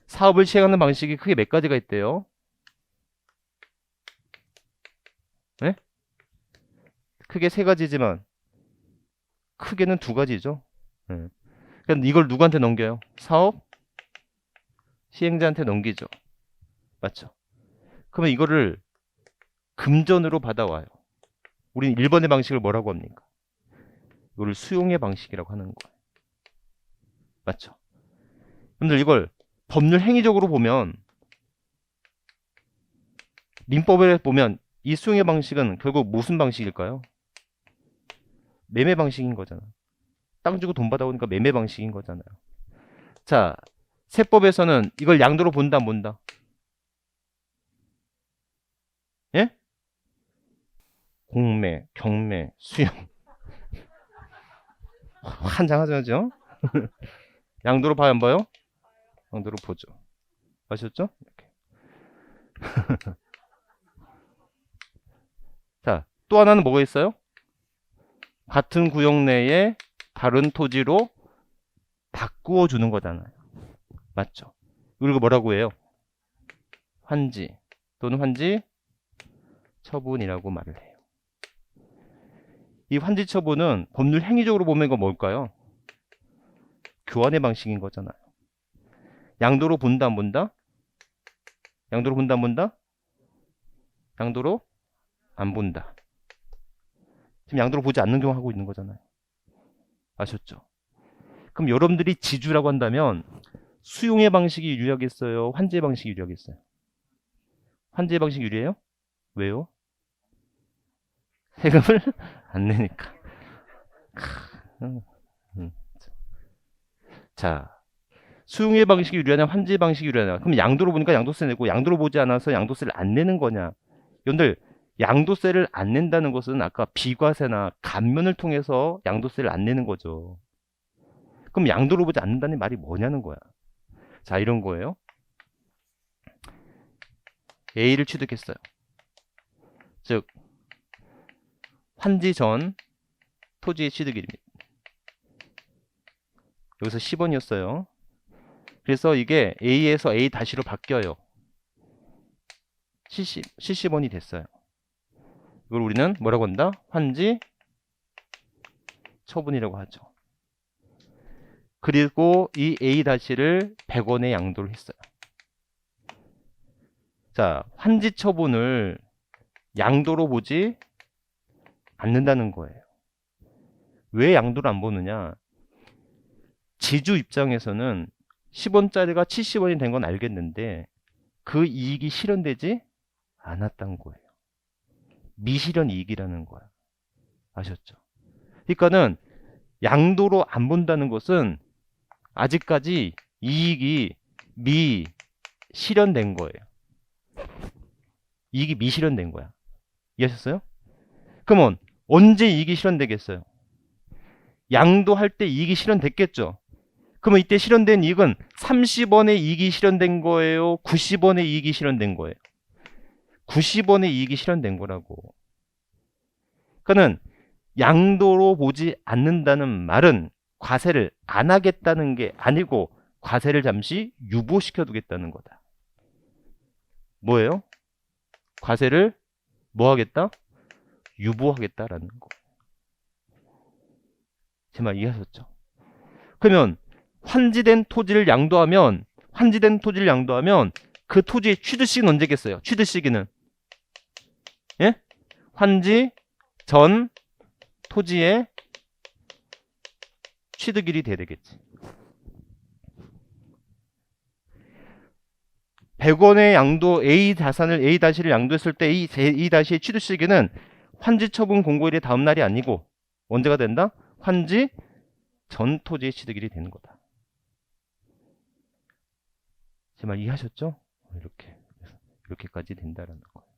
사업을 시행하는 방식이 크게 몇 가지가 있대요. 네? 크게 세 가지지만 크게는 두 가지죠. 네. 그러니까 이걸 누구한테 넘겨요? 사업 시행자한테 넘기죠. 맞죠? 그러면 이거를 금전으로 받아와요. 우리는 1번의 방식을 뭐라고 합니까? 이거를 수용의 방식이라고 하는 거예요. 맞죠? 여러분들 이걸 법률 행위적으로 보면 민법에 보면 이 수용의 방식은 결국 무슨 방식일까요? 매매 방식인 거잖아요. 땅 주고 돈 받아오니까 매매 방식인 거잖아요. 자, 세법에서는 이걸 양도로 본다, 안 본다? 예? 공매, 경매, 수용. 환장하죠? 양도로 봐요, 안 봐요? 양도로 보죠. 아셨죠? 이렇게. 자, 또 하나는 뭐가 있어요? 같은 구역 내에 다른 토지로 바꾸어 주는 거잖아요. 맞죠? 이걸 뭐라고 해요? 환지 또는 환지 처분이라고 말을 해요. 이 환지 처분은 법률 행위적으로 보면 이거 뭘까요? 교환의 방식인 거잖아요. 양도로 본다, 안 본다? 양도로 본다, 안 본다? 양도로 안 본다. 지금 양도로 보지 않는 경우 하고 있는 거잖아요. 아셨죠? 그럼 여러분들이 지주라고 한다면 수용의 방식이 유리하겠어요? 환지의 방식이 유리하겠어요? 환지의 방식이 유리해요? 왜요? 세금을 안 내니까. 자, 수용의 방식이 유리하냐 환지의 방식이 유리하냐. 그럼 양도로 보니까 양도세 내고 양도로 보지 않아서 양도세를 안 내는 거냐. 여러분들 양도세를 안 낸다는 것은 아까 비과세나 감면을 통해서 양도세를 안 내는 거죠. 그럼 양도로 보지 않는다는 말이 뭐냐는 거야. 자, 이런 거예요. A를 취득했어요. 즉 환지 전 토지의 취득일입니다. 여기서 10원이었어요. 그래서 이게 A에서 A-로 바뀌어요. 70원이 됐어요. 이걸 우리는 뭐라고 한다? 환지 처분이라고 하죠. 그리고 이 A-를 100원에 양도를 했어요. 자, 환지 처분을 양도로 보지 않는다는 거예요. 왜 양도를 안 보느냐? 지주 입장에서는 10원짜리가 70원이 된 건 알겠는데 그 이익이 실현되지 않았던 거예요. 미실현 이익이라는 거야. 아셨죠? 그러니까는 양도로 안 본다는 것은 아직까지 이익이 미실현된 거예요. 이익이 미실현된 거야. 이해하셨어요? 그러면 언제 이익이 실현되겠어요? 양도할 때 이익이 실현됐겠죠? 그러면 이때 실현된 이익은 30원의 이익이 실현된 거예요? 90원의 이익이 실현된 거예요? 90원의 이익이 실현된 거라고. 그러니까는 양도로 보지 않는다는 말은 과세를 안 하겠다는 게 아니고 과세를 잠시 유보시켜 두겠다는 거다. 뭐예요? 과세를 뭐 하겠다? 유보하겠다라는 거. 제 말 이해하셨죠? 그러면 환지된 토지를 양도하면 그 토지의 취득 시기는 언제겠어요? 취득 시기는 예? 환지 전 토지의 취득일이 돼야 되겠지. 100원의 양도 A-를 양도했을 때 A-의 취득 시기는 환지 처분 공고일의 다음 날이 아니고 언제가 된다? 환지 전 토지의 취득일이 되는 거다. 제 말 이해하셨죠? 이렇게까지 된다라는 거예요.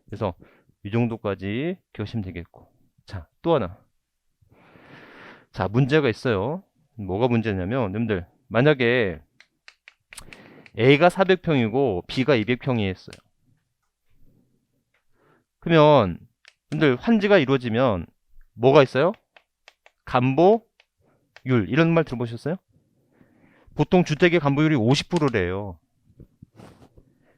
그래서 이 정도까지 기억하시면 되겠고. 자, 또 하나. 자, 문제가 있어요. 뭐가 문제냐면 여러분들 만약에 A가 400평이고 B가 200평이었어요. 그러면 여러분들 환지가 이루어지면 뭐가 있어요? 간보율 이런 말 들어보셨어요? 보통 주택의 간보율이 50%래요.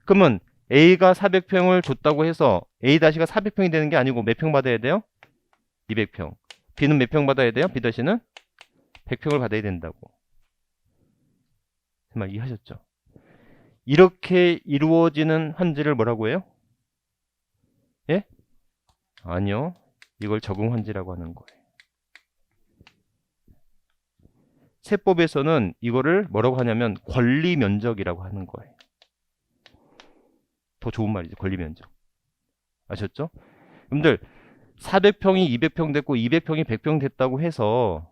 그러면 A가 400평을 줬다고 해서 A-가 400평이 되는 게 아니고 몇 평 받아야 돼요? 200평. B는 몇 평 받아야 돼요? B-는 100평을 받아야 된다고. 정말 이해하셨죠? 이렇게 이루어지는 환지를 뭐라고 해요? 예? 아니요. 이걸 적응 환지라고 하는 거예요. 세법에서는 이거를 뭐라고 하냐면 권리 면적이라고 하는 거예요. 더 좋은 말이죠. 권리 면적. 아셨죠? 여러분들 400평이 200평 됐고 200평이 100평 됐다고 해서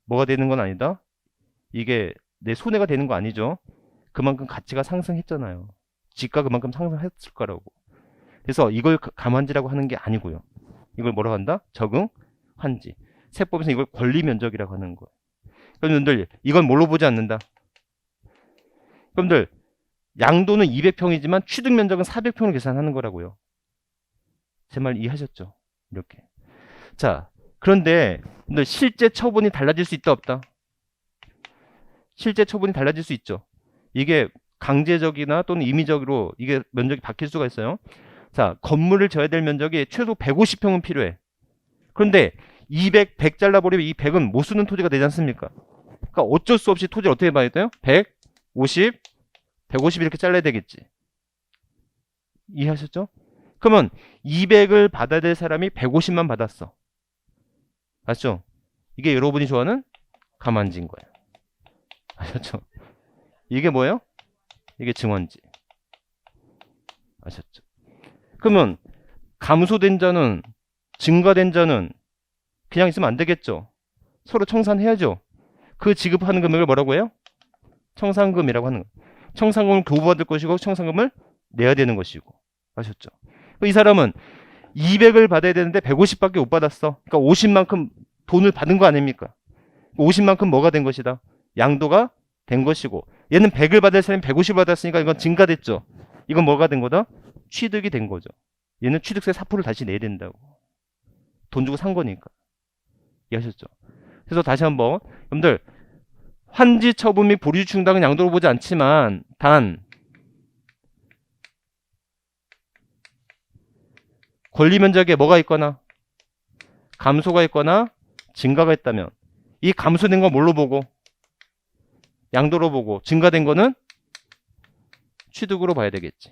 뭐가 되는 건 아니다. 이게 내 손해가 되는 거 아니죠. 그만큼 가치가 상승했잖아요. 집가 그만큼 상승했을 거라고. 그래서 이걸 감환지라고 하는 게 아니고요. 이걸 뭐라고 한다? 적응 환지. 세법에서 이걸 권리 면적이라고 하는 거예요. 여러분들 이건 뭘로 보지 않는다. 여러분들 양도는 200평이지만 취득 면적은 400평을 계산하는 거라고요. 제 말 이해하셨죠? 이렇게. 자, 그런데 실제 처분이 달라질 수 있다 없다? 실제 처분이 달라질 수 있죠. 이게 강제적이나 또는 임의적으로 이게 면적이 바뀔 수가 있어요. 자, 건물을 져야 될 면적이 최소 150평은 필요해. 그런데 200, 100 잘라버리면 이 100은 못 쓰는 토지가 되지 않습니까? 그러니까 어쩔 수 없이 토지를 어떻게 봐야 돼요? 100, 50, 150 이렇게 잘라야 되겠지. 이해하셨죠? 그러면 200을 받아야 될 사람이 150만 받았어. 아시죠? 이게 여러분이 좋아하는 감환지인 거예요. 아셨죠? 이게 뭐예요? 이게 증환지. 아셨죠? 그러면 감소된 자는 증가된 자는 그냥 있으면 안 되겠죠. 서로 청산해야죠. 그 지급하는 금액을 뭐라고 해요? 청산금이라고 하는 거예요. 청산금을 교부받을 것이고 청산금을 내야 되는 것이고. 아셨죠? 이 사람은 200을 받아야 되는데 150밖에 못 받았어. 그러니까 50만큼 돈을 받은 거 아닙니까? 50만큼 뭐가 된 것이다? 양도가 된 것이고, 얘는 100을 받을 사람이 150을 받았으니까 이건 증가됐죠. 이건 뭐가 된 거다? 취득이 된 거죠. 얘는 취득세 4%를 다시 내야 된다고. 돈 주고 산 거니까. 이해하셨죠? 그래서 다시 한번 여러분들, 환지 처분 및 보류 충당은 양도로 보지 않지만 단 권리 면적에 뭐가 있거나 감소가 있거나 증가가 있다면, 이 감소된 거 뭘로 보고? 양도로 보고, 증가된 거는 취득으로 봐야 되겠지.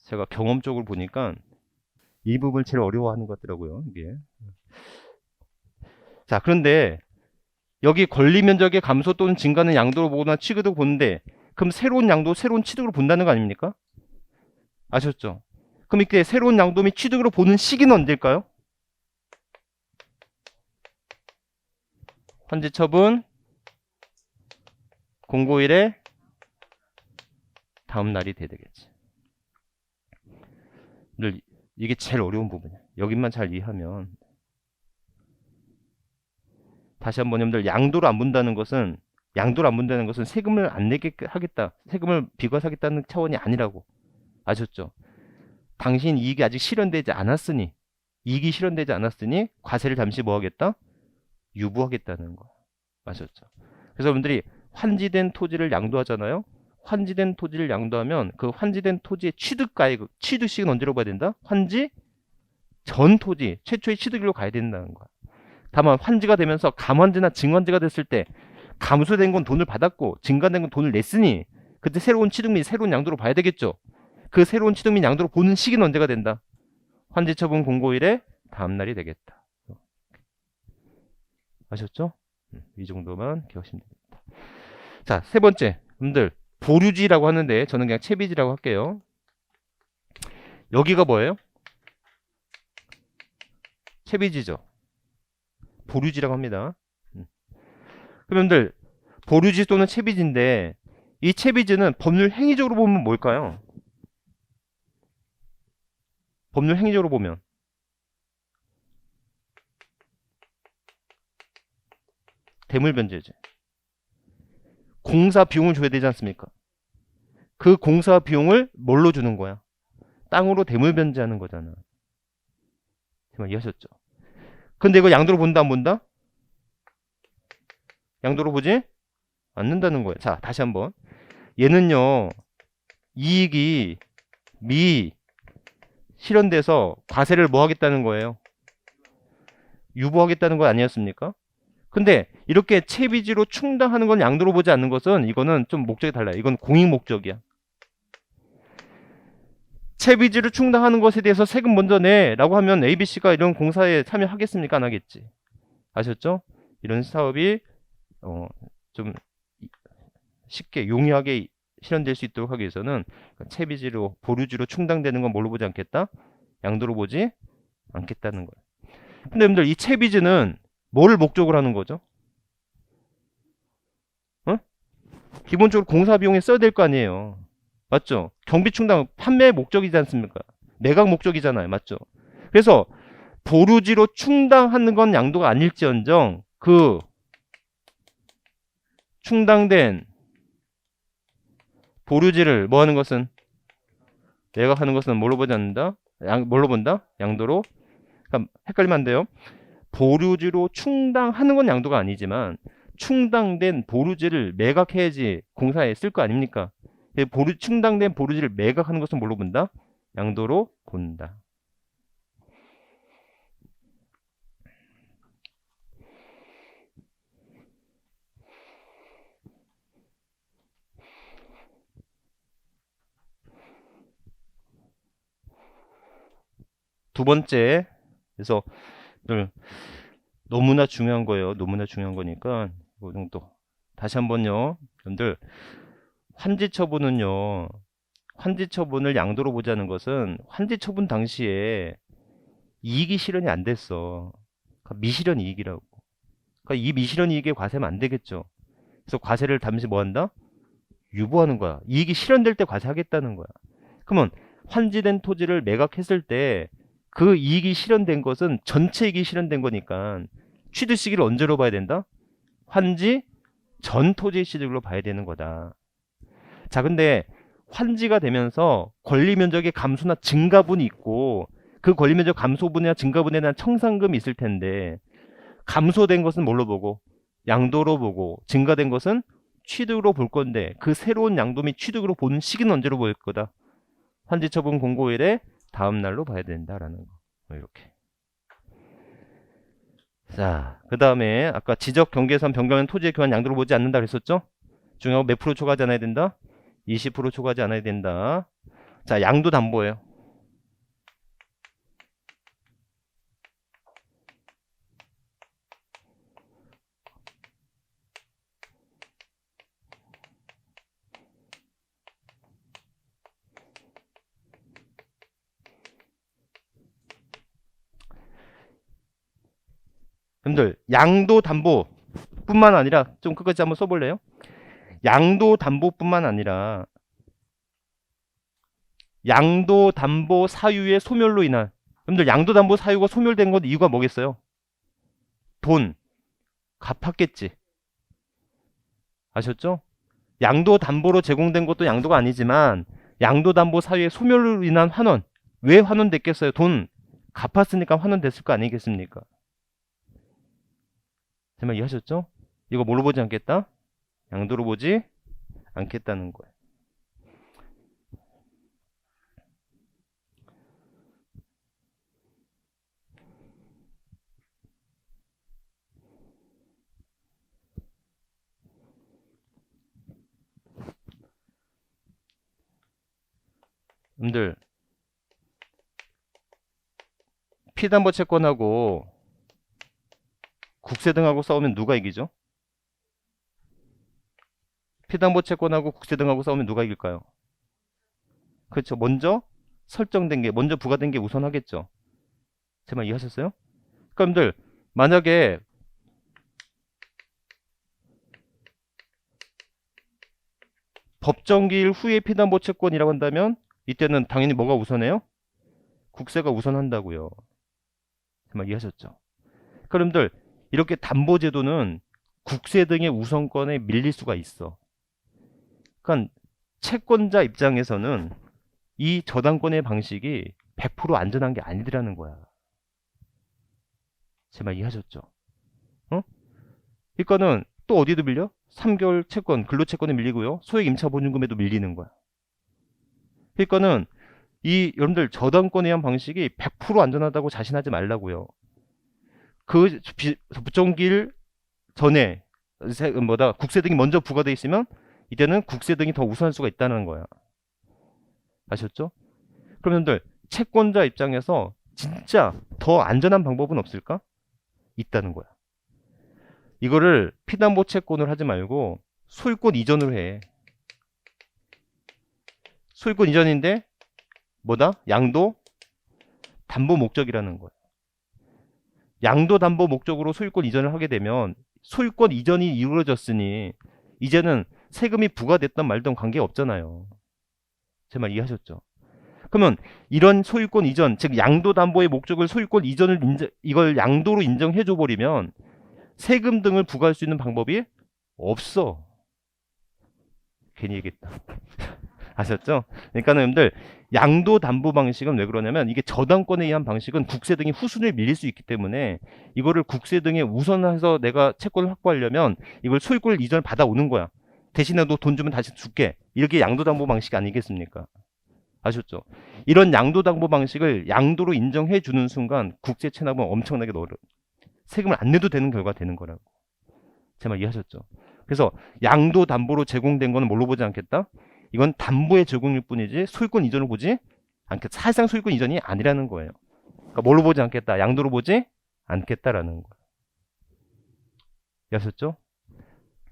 제가 경험적으로 보니까 이 부분을 제일 어려워하는 것 같더라고요, 이게. 자, 그런데 여기 권리 면적의 감소 또는 증가는 양도로 보거나 취득으로 보는데, 그럼 새로운 양도, 새로운 취득으로 본다는 거 아닙니까? 아셨죠? 그럼 이렇게 새로운 양도 및 취득으로 보는 시기는 언제일까요? 환지 처분 공고일의 다음 날이 돼야 되겠지. 이게 제일 어려운 부분이야. 여기만 잘 이해하면. 다시 한번 여러분들, 양도를 안 본다는 것은 세금을 안 내게 하겠다, 세금을 비과하겠다는 차원이 아니라고. 아셨죠? 당신 이익이 아직 실현되지 않았으니, 과세를 잠시 뭐 하겠다? 유보하겠다는 거. 아셨죠? 그래서 여러분들이 환지된 토지를 양도하잖아요. 환지된 토지를 양도하면 그 환지된 토지의 취득가액, 취득식은 언제로 봐야 된다? 환지 전 토지 최초의 취득일로 가야 된다는 거야. 다만 환지가 되면서 감환지나 증환지가 됐을 때 감소된 건 돈을 받았고 증가된 건 돈을 냈으니, 그때 새로운 취득 및 새로운 양도로 봐야 되겠죠. 그 새로운 취득 및 양도로 보는 시기는 언제가 된다? 환지 처분 공고일의 다음 날이 되겠다. 아셨죠? 이 정도만 기억하시면 됩니다. 자, 세 번째, 여러분들 보류지라고 하는데 저는 그냥 채비지라고 할게요. 여기가 뭐예요? 채비지죠. 보류지라고 합니다. 그러면들 보류지 또는 채비지인데, 이 채비지는 법률 행위적으로 보면 뭘까요? 법률 행위적으로 보면 대물변제지. 공사 비용을 줘야 되지 않습니까? 그 공사 비용을 뭘로 주는 거야? 땅으로 대물변제하는 거잖아. 정말 이해하셨죠? 근데 이거 양도로 본다 안 본다? 양도로 보지 않는다는 거예요. 자, 다시 한번. 얘는요, 이익이 미 실현돼서 과세를 뭐 하겠다는 거예요? 유보하겠다는 거 아니었습니까? 근데 이렇게 채비지로 충당하는 건 양도로 보지 않는 것은, 이거는 좀 목적이 달라요. 이건 공익 목적이야. 채비지를 충당하는 것에 대해서 세금 먼저 내 라고 하면 ABC가 이런 공사에 참여하겠습니까? 안 하겠지. 아셨죠? 이런 사업이 좀 쉽게 용이하게 실현될 수 있도록 하기 위해서는 채비지로, 보류지로 충당되는 건 뭘로 보지 않겠다? 양도로 보지 않겠다는 거예요. 근데 여러분들, 이 채비지는 뭐를 목적으로 하는 거죠? 기본적으로 공사 비용에 써야 될 거 아니에요. 맞죠? 경비 충당 판매 목적이지 않습니까? 매각 목적이잖아요. 맞죠? 그래서 보류지로 충당하는 건 양도가 아닐지언정, 그 충당된 보류지를 뭐 하는 것은, 매각하는 것은 뭘로 보지 않는다? 뭘로 본다? 양도로. 그러니까 헷갈리면 안 돼요. 보류지로 충당하는 건 양도가 아니지만 충당된 보류지를 매각해야지 공사에 쓸 거 아닙니까? 충당된 보류지를 매각하는 것은 뭘로 본다? 양도로 본다. 두 번째, 그래서 너무나 중요한 거예요. 너무나 중요한 거니까 이 정도. 다시 한번요, 여러분들, 환지 처분을 양도로 보자는 것은 환지 처분 당시에 이익이 실현이 안 됐어. 그러니까 미실현 이익이라고. 그러니까 이 미실현 이익에 과세하면 안 되겠죠. 그래서 과세를 잠시 뭐 한다? 유보하는 거야. 이익이 실현될 때 과세하겠다는 거야. 그러면 환지된 토지를 매각했을 때 그 이익이 실현된 것은 전체 이익이 실현된 거니까 취득 시기를 언제로 봐야 된다? 환지 전 토지 취득으로 봐야 되는 거다. 자, 근데 환지가 되면서 권리 면적의 감소나 증가분이 있고 그 권리 면적 감소분이나 증가분에 대한 청산금이 있을 텐데 감소된 것은 뭘로 보고? 양도로 보고 증가된 것은 취득으로 볼 건데 그 새로운 양도 및 취득으로 보는 시기는 언제로 보일 거다? 환지처분 공고일의 다음 날로 봐야 된다라는 거. 이렇게. 자, 그 다음에 아까 지적 경계선 변경한 토지의 교환 양도로 보지 않는다 그랬었죠? 중요하고 몇 프로 초과하지 않아야 된다? 20% 초과하지 않아야 된다. 자, 양도 담보예요. 여러분들 양도 담보 뿐만 아니라 좀 끝까지 한번 써볼래요? 양도 담보뿐만 아니라 양도 담보 사유의 소멸로 인한 여러분들 양도 담보 사유가 소멸된 건 이유가 뭐겠어요? 돈 갚았겠지. 아셨죠? 양도 담보로 제공된 것도 양도가 아니지만 양도 담보 사유의 소멸로 인한 환원. 왜 환원됐겠어요? 돈 갚았으니까 환원됐을 거 아니겠습니까? 제 말 이해하셨죠? 이거 뭘로 보지 않겠다? 양도로 보지 않겠다는 거예요. 여러분들 피담보 채권하고 국세 등하고 싸우면 누가 이기죠? 피담보 채권하고 국세 등하고 싸우면 누가 이길까요? 그렇죠. 먼저 설정된 게 먼저 부과된 게 우선하겠죠. 제 말 이해하셨어요? 그러니까 여러분들 만약에 법정기일 후에 피담보 채권이라고 한다면 이때는 당연히 뭐가 우선해요? 국세가 우선한다고요. 제 말 이해하셨죠? 그러니까 여러분들 이렇게 담보제도는 국세 등의 우선권에 밀릴 수가 있어. 그러니까 채권자 입장에서는 이 저당권의 방식이 100% 안전한 게 아니더라는 거야. 제 말 이해하셨죠? 어? 그러니까는 또 어디도 밀려? 3개월 채권, 근로채권에 밀리고요. 소액 임차보증금에도 밀리는 거야. 그러니까는 이 여러분들 저당권에 대한 방식이 100% 안전하다고 자신하지 말라고요. 그 법정기일 전에 국세 등이 먼저 부과돼 있으면 이때는 국세 등이 더 우선할 수가 있다는 거야. 아셨죠? 그럼 여러분들 채권자 입장에서 진짜 더 안전한 방법은 없을까? 있다는 거야. 이거를 피담보 채권을 하지 말고 소유권 이전을 해. 소유권 이전인데 뭐다? 양도 담보 목적이라는 거야. 양도 담보 목적으로 소유권 이전을 하게 되면 소유권 이전이 이루어졌으니 이제는 세금이 부과됐던 말던 관계 없잖아요. 제 말 이해하셨죠? 그러면 이런 소유권 이전, 즉 양도 담보의 목적을 소유권 이전을 이걸 양도로 인정해 줘 버리면 세금 등을 부과할 수 있는 방법이 없어. 괜히 얘기했다. 아셨죠? 그러니까 여러분들 양도 담보 방식은 왜 그러냐면 이게 저당권에 의한 방식은 국세 등이 후순위에 밀릴 수 있기 때문에 이거를 국세 등에 우선해서 내가 채권을 확보하려면 이걸 소유권을 이전을 받아오는 거야. 대신에 너 돈 주면 다시 줄게. 이렇게 양도 담보 방식 아니겠습니까? 아셨죠? 이런 양도 담보 방식을 양도로 인정해 주는 순간 국세 체납은 엄청나게 어려. 세금을 안 내도 되는 결과가 되는 거라고. 제 말 이해하셨죠? 그래서 양도 담보로 제공된 거는 뭘로 보지 않겠다? 이건 담보의 제공일 뿐이지 소유권 이전을 보지 않겠다. 사실상 소유권 이전이 아니라는 거예요. 그러니까 뭘로 보지 않겠다? 양도로 보지 않겠다라는 거예요. 이해하셨죠?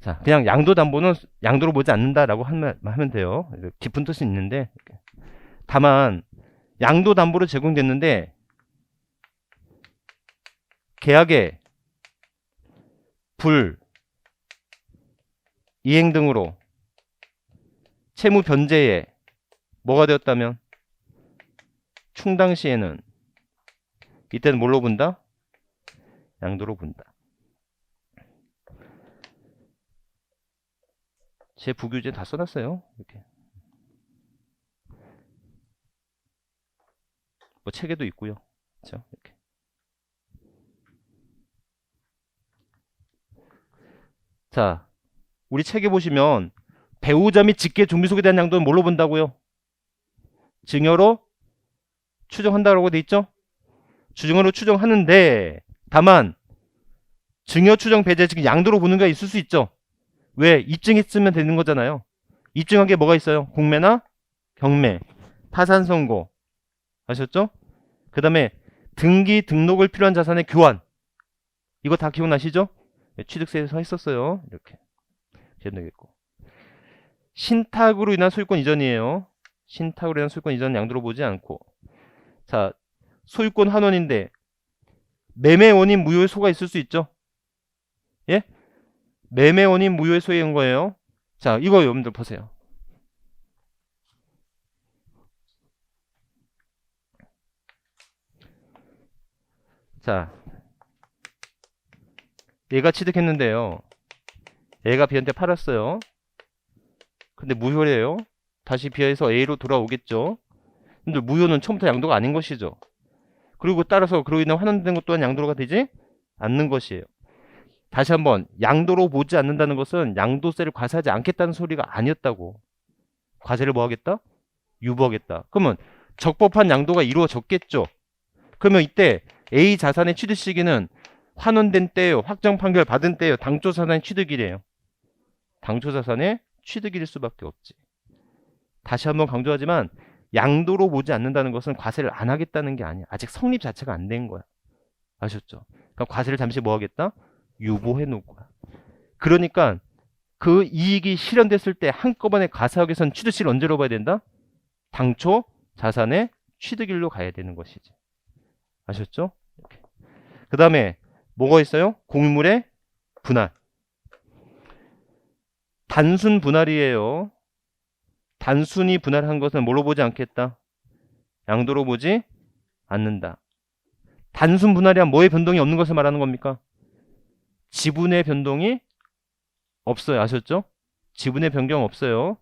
자, 그냥 양도 담보는 양도로 보지 않는다라고 하면 돼요. 깊은 뜻이 있는데 다만 양도 담보로 제공됐는데 계약의 불, 이행 등으로 채무 변제에 뭐가 되었다면 충당 시에는 이때는 뭘로 본다? 양도로 본다. 제 부교재 다 써놨어요. 이렇게. 뭐 책에도 있고요. 그렇죠? 이렇게. 자, 우리 책에 보시면 배우자 및 직계 종비속에 대한 양도는 뭘로 본다고요? 증여로 추정한다라고 돼 있죠? 주증으로 추정하는데 다만 증여 추정 배제 즉 양도로 보는 게 있을 수 있죠. 왜? 입증했으면 되는 거잖아요. 입증한 게 뭐가 있어요? 공매나 경매, 파산 선고. 아셨죠? 그 다음에 등기 등록을 필요한 자산의 교환. 이거 다 기억나시죠? 취득세에서 했었어요. 이렇게. 기억나겠고. 신탁으로 인한 소유권 이전이에요. 신탁으로 인한 소유권 이전은 양도로 보지 않고. 자, 소유권 환원인데 매매 원인 무효의 소가 있을 수 있죠. 예? 매매 원인 무효의 소인 거예요. 자, 이거 여러분들 보세요. 자, 얘가 취득했는데요. A가 B한테 팔았어요. 근데 무효래요. 다시 B에서 A로 돌아오겠죠. 근데 무효는 처음부터 양도가 아닌 것이죠. 그리고 따라서 그로 인해 환원된 것 또한 양도가 되지 않는 것이에요. 다시 한번 양도로 보지 않는다는 것은 양도세를 과세하지 않겠다는 소리가 아니었다고. 과세를 뭐 하겠다? 유보하겠다. 그러면 적법한 양도가 이루어졌겠죠. 그러면 이때 A 자산의 취득 시기는 환원된 때요, 확정 판결 받은 때요, 당초 자산의 취득일이에요. 당초 자산의 취득일 수밖에 없지. 다시 한번 강조하지만 양도로 보지 않는다는 것은 과세를 안 하겠다는 게 아니야. 아직 성립 자체가 안 된 거야. 아셨죠? 그러니까 과세를 잠시 뭐 하겠다? 유보해 놓을 거야. 그러니까 그 이익이 실현됐을 때 한꺼번에 과세하기 위해서는 취득시를 언제로 봐야 된다? 당초 자산의 취득일로 가야 되는 것이지. 아셨죠? 그 다음에 뭐가 있어요? 공물의 분할. 단순 분할이에요. 단순히 분할한 것은 뭘로 보지 않겠다? 양도로 보지 않는다. 단순 분할이란 뭐의 변동이 없는 것을 말하는 겁니까? 지분의 변동이 없어요. 아셨죠? 지분의 변경 없어요.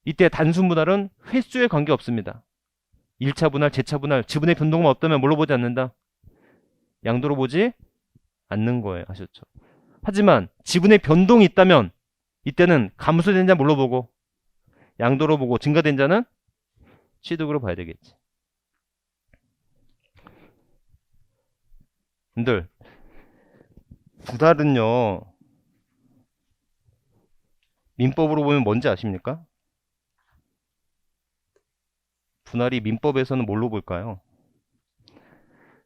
이때 단순 분할은 횟수에 관계 없습니다. 1차 분할, 재차 분할, 지분의 변동만 없다면 뭘로 보지 않는다? 양도로 보지 않는 거예요. 아셨죠? 하지만 지분의 변동이 있다면 이때는 감소된 자 뭘로 보고? 양도로 보고 증가된 자는 취득으로 봐야 되겠지. 분들 분할은요 민법으로 보면 뭔지 아십니까? 분할이 민법에서는 뭘로 볼까요?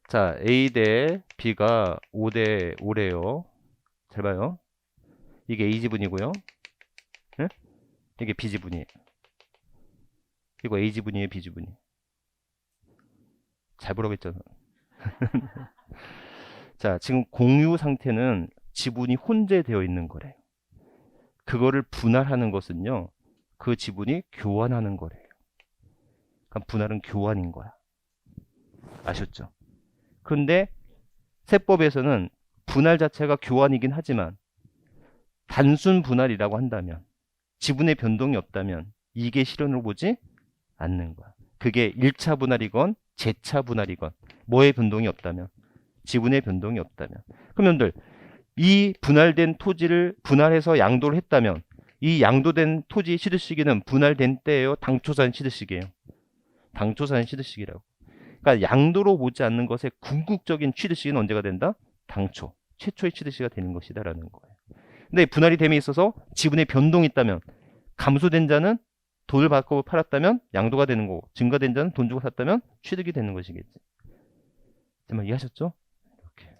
자, A 대 B가 5 대 5래요. 잘 봐요. 이게 A 지분이고요. 네? 이게 B 지분이에요. 이거 A 지분이에요, B 지분이. 잘 보라고 했잖아. 자, 지금 공유 상태는 지분이 혼재되어 있는 거래요. 그거를 분할하는 것은요, 그 지분이 교환하는 거래요. 그러니까 분할은 교환인 거야. 아셨죠? 그런데 세법에서는 분할 자체가 교환이긴 하지만 단순 분할이라고 한다면 지분의 변동이 없다면 이게 실현으로 보지 않는 거야. 그게 1차 분할이건 재차 분할이건 뭐의 변동이 없다면 지분의 변동이 없다면 그러면 이 분할된 토지를 분할해서 양도를 했다면 이 양도된 토지 취득 시기는 분할된 때예요, 당초산 취득 시기예요? 당초산 취득 시기라고. 그러니까 양도로 보지 않는 것의 궁극적인 취득 시기는 언제가 된다? 당초 최초의 취득 시기가 되는 것이다라는 거예요. 근데 분할이 됨에 있어서 지분의 변동이 있다면 감소된 자는 돈을 받고 팔았다면 양도가 되는 거고 증가된 자는 돈 주고 샀다면 취득이 되는 것이겠지. 정말 이해하셨죠? 이렇게.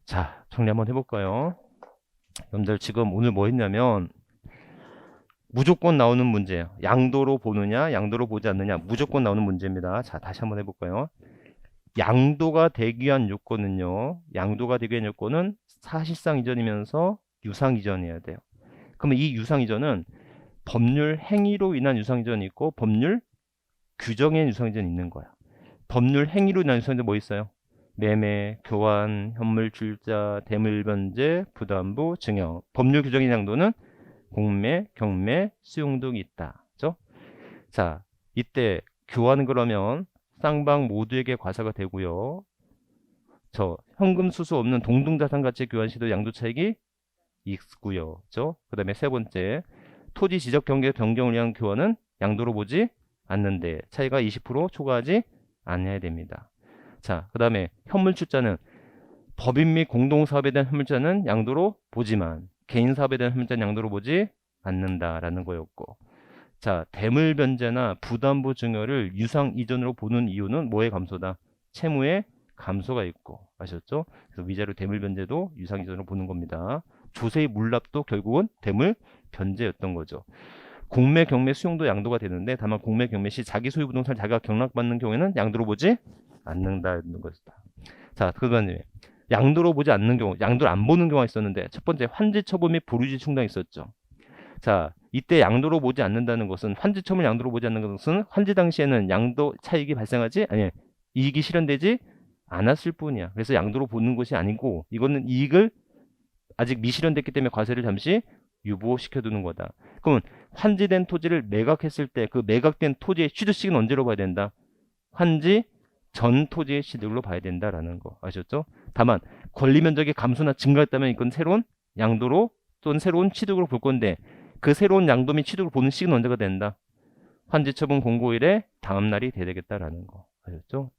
자, 정리 한번 해볼까요? 여러분들 지금 오늘 뭐 했냐면 무조건 나오는 문제예요. 양도로 보느냐 양도로 보지 않느냐 무조건 나오는 문제입니다. 자, 다시 한번 해볼까요? 양도가 되기 위한 요건은요, 양도가 되기 위한 요건은 사실상 이전이면서 유상 이전이어야 돼요. 그러면 이 유상 이전은 법률 행위로 인한 유상이전이 있고 법률 규정의 유상이전이 있는 거야. 법률 행위로 인한 유상이전 뭐 있어요? 매매, 교환, 현물 출자, 대물 변제, 부담부, 증여. 법률 규정의 양도는 공매, 경매, 수용 등이 있다. 그죠? 자, 이때 교환 그러면 쌍방 모두에게 과세가 되고요. 저 현금 수수 없는 동등자산 가치 교환 시도 양도 차익이 있고요. 그죠? 그다음에 세 번째, 토지 지적 경계 변경을 위한 교환은 양도로 보지 않는데 차이가 20% 초과하지 않아야 됩니다. 자, 그다음에 현물 출자는 법인 및 공동사업에 대한 현물 출자는 양도로 보지만 개인 사업에 대한 현물 출자는 양도로 보지 않는다라는 거였고, 자, 대물 변제나 부담부 증여를 유상 이전으로 보는 이유는 뭐의 감소다? 채무의 감소가 있고, 아셨죠? 그래서 위자료 대물 변제도 유상 이전으로 보는 겁니다. 조세의 물납도 결국은 대물 변제였던 거죠. 공매, 경매, 수용도 양도가 되는데 다만 공매, 경매 시 자기 소유 부동산을 자기가 경락받는 경우에는 양도로 보지 않는다는 것이다. 자, 그다음에 양도로 보지 않는 경우, 양도를 안 보는 경우가 있었는데 첫 번째 환지 처분 및 보류지 충당이 있었죠. 자, 이때 양도로 보지 않는다는 것은 환지 처분을 양도로 보지 않는 것은 환지 당시에는 양도 차익이 발생하지 아니 이익이 실현되지 않았을 뿐이야. 그래서 양도로 보는 것이 아니고 이거는 이익을 아직 미실현됐기 때문에 과세를 잠시 유보시켜두는 거다. 그러면 환지된 토지를 매각했을 때 그 매각된 토지의 취득시기는 언제로 봐야 된다? 환지 전 토지의 취득으로 봐야 된다라는 거 아셨죠? 다만 권리 면적이 감소나 증가했다면 이건 새로운 양도로 또는 새로운 취득으로 볼 건데 그 새로운 양도 및 취득을 보는 시기는 언제가 된다? 환지 처분 공고일의 다음 날이 돼야 되겠다라는 거 아셨죠?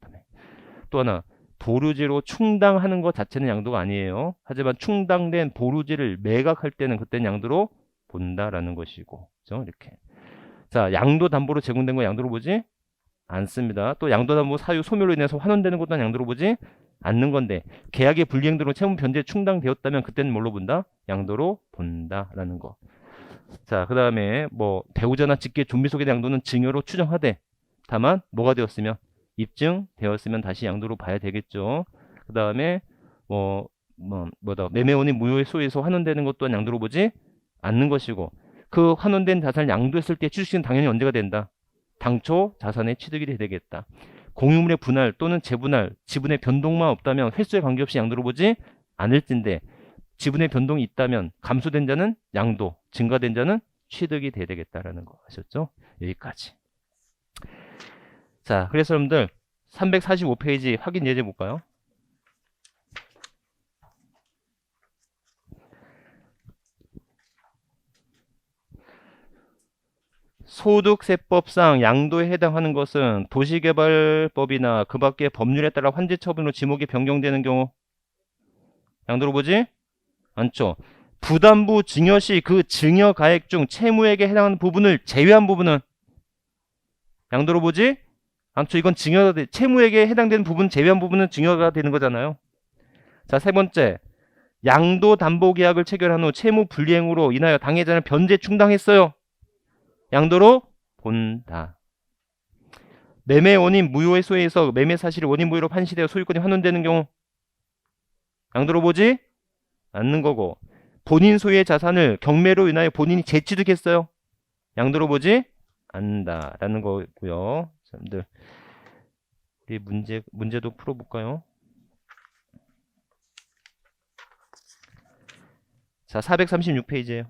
또 하나, 보류지로 충당하는 것 자체는 양도가 아니에요. 하지만 충당된 보류지를 매각할 때는 그때는 양도로 본다라는 것이고, 그죠? 이렇게. 자, 양도 담보로 제공된 거 양도로 보지 않습니다. 또 양도 담보 사유 소멸로 인해서 환원되는 것도 양도로 보지 않는 건데 계약의 불이행 등으로 채무 변제 충당되었다면 그때는 뭘로 본다? 양도로 본다라는 거. 자, 그 다음에 뭐 배우자나 직계 좀비 속의 양도는 증여로 추정하되 다만 뭐가 되었으면 입증되었으면 다시 양도로 봐야 되겠죠. 그 다음에 매매원이 무효의 소유에서 환원되는 것 또한 양도로 보지 않는 것이고 그 환원된 자산을 양도했을 때 취득시는 당연히 언제가 된다? 당초 자산의 취득이 되겠다. 공유물의 분할 또는 재분할, 지분의 변동만 없다면 횟수에 관계없이 양도로 보지 않을진데 지분의 변동이 있다면 감소된 자는 양도, 증가된 자는 취득이 돼야 되겠다라는 거 아셨죠? 여기까지. 자, 그래서 여러분들 345페이지 확인 예제 볼까요? 소득세법상 양도에 해당하는 것은 도시개발법이나 그 밖의 법률에 따라 환지처분으로 지목이 변경되는 경우 양도로 보지 않죠. 부담부 증여 시 그 증여 가액 중 채무액에 해당하는 부분을 제외한 부분은 양도로 보지 않죠. 이건 증여가 채무액에 해당되는 부분 제외한 부분은 증여가 되는 거잖아요. 자, 세 번째, 양도담보계약을 체결한 후 채무 불이행으로 인하여 당해자는 변제 충당했어요. 양도로 본다. 매매 원인 무효의 소유에서 매매 사실이 원인 무효로 판시되어 소유권이 환원되는 경우 양도로 보지 않는 거고, 본인 소유의 자산을 경매로 인하여 본인이 재취득했어요. 양도로 보지 않는다라는 거고요. 여러분들 우리 문제도 풀어볼까요? 자, 436페이지에요.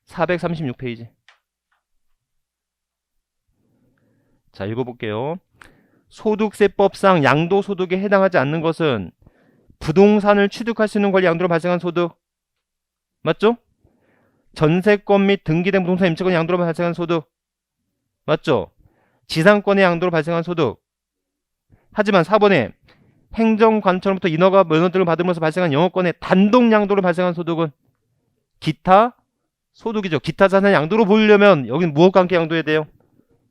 (436페이지) 자, 읽어볼게요. 소득세법상 양도소득에 해당하지 않는 것은 부동산을 취득할 수 있는 권리 양도로 발생한 소득 맞죠? 전세권 및 등기된 부동산 임차권 양도로 발생한 소득 맞죠? 지상권의 양도로 발생한 소득. 하지만 4번에 행정관처로부터 인허가 면허 등을 받으면서 발생한 영업권의 단독 양도로 발생한 소득은 기타 소득이죠. 기타 자산 양도로 보이려면 여기는 무엇과 함께 양도해야 돼요?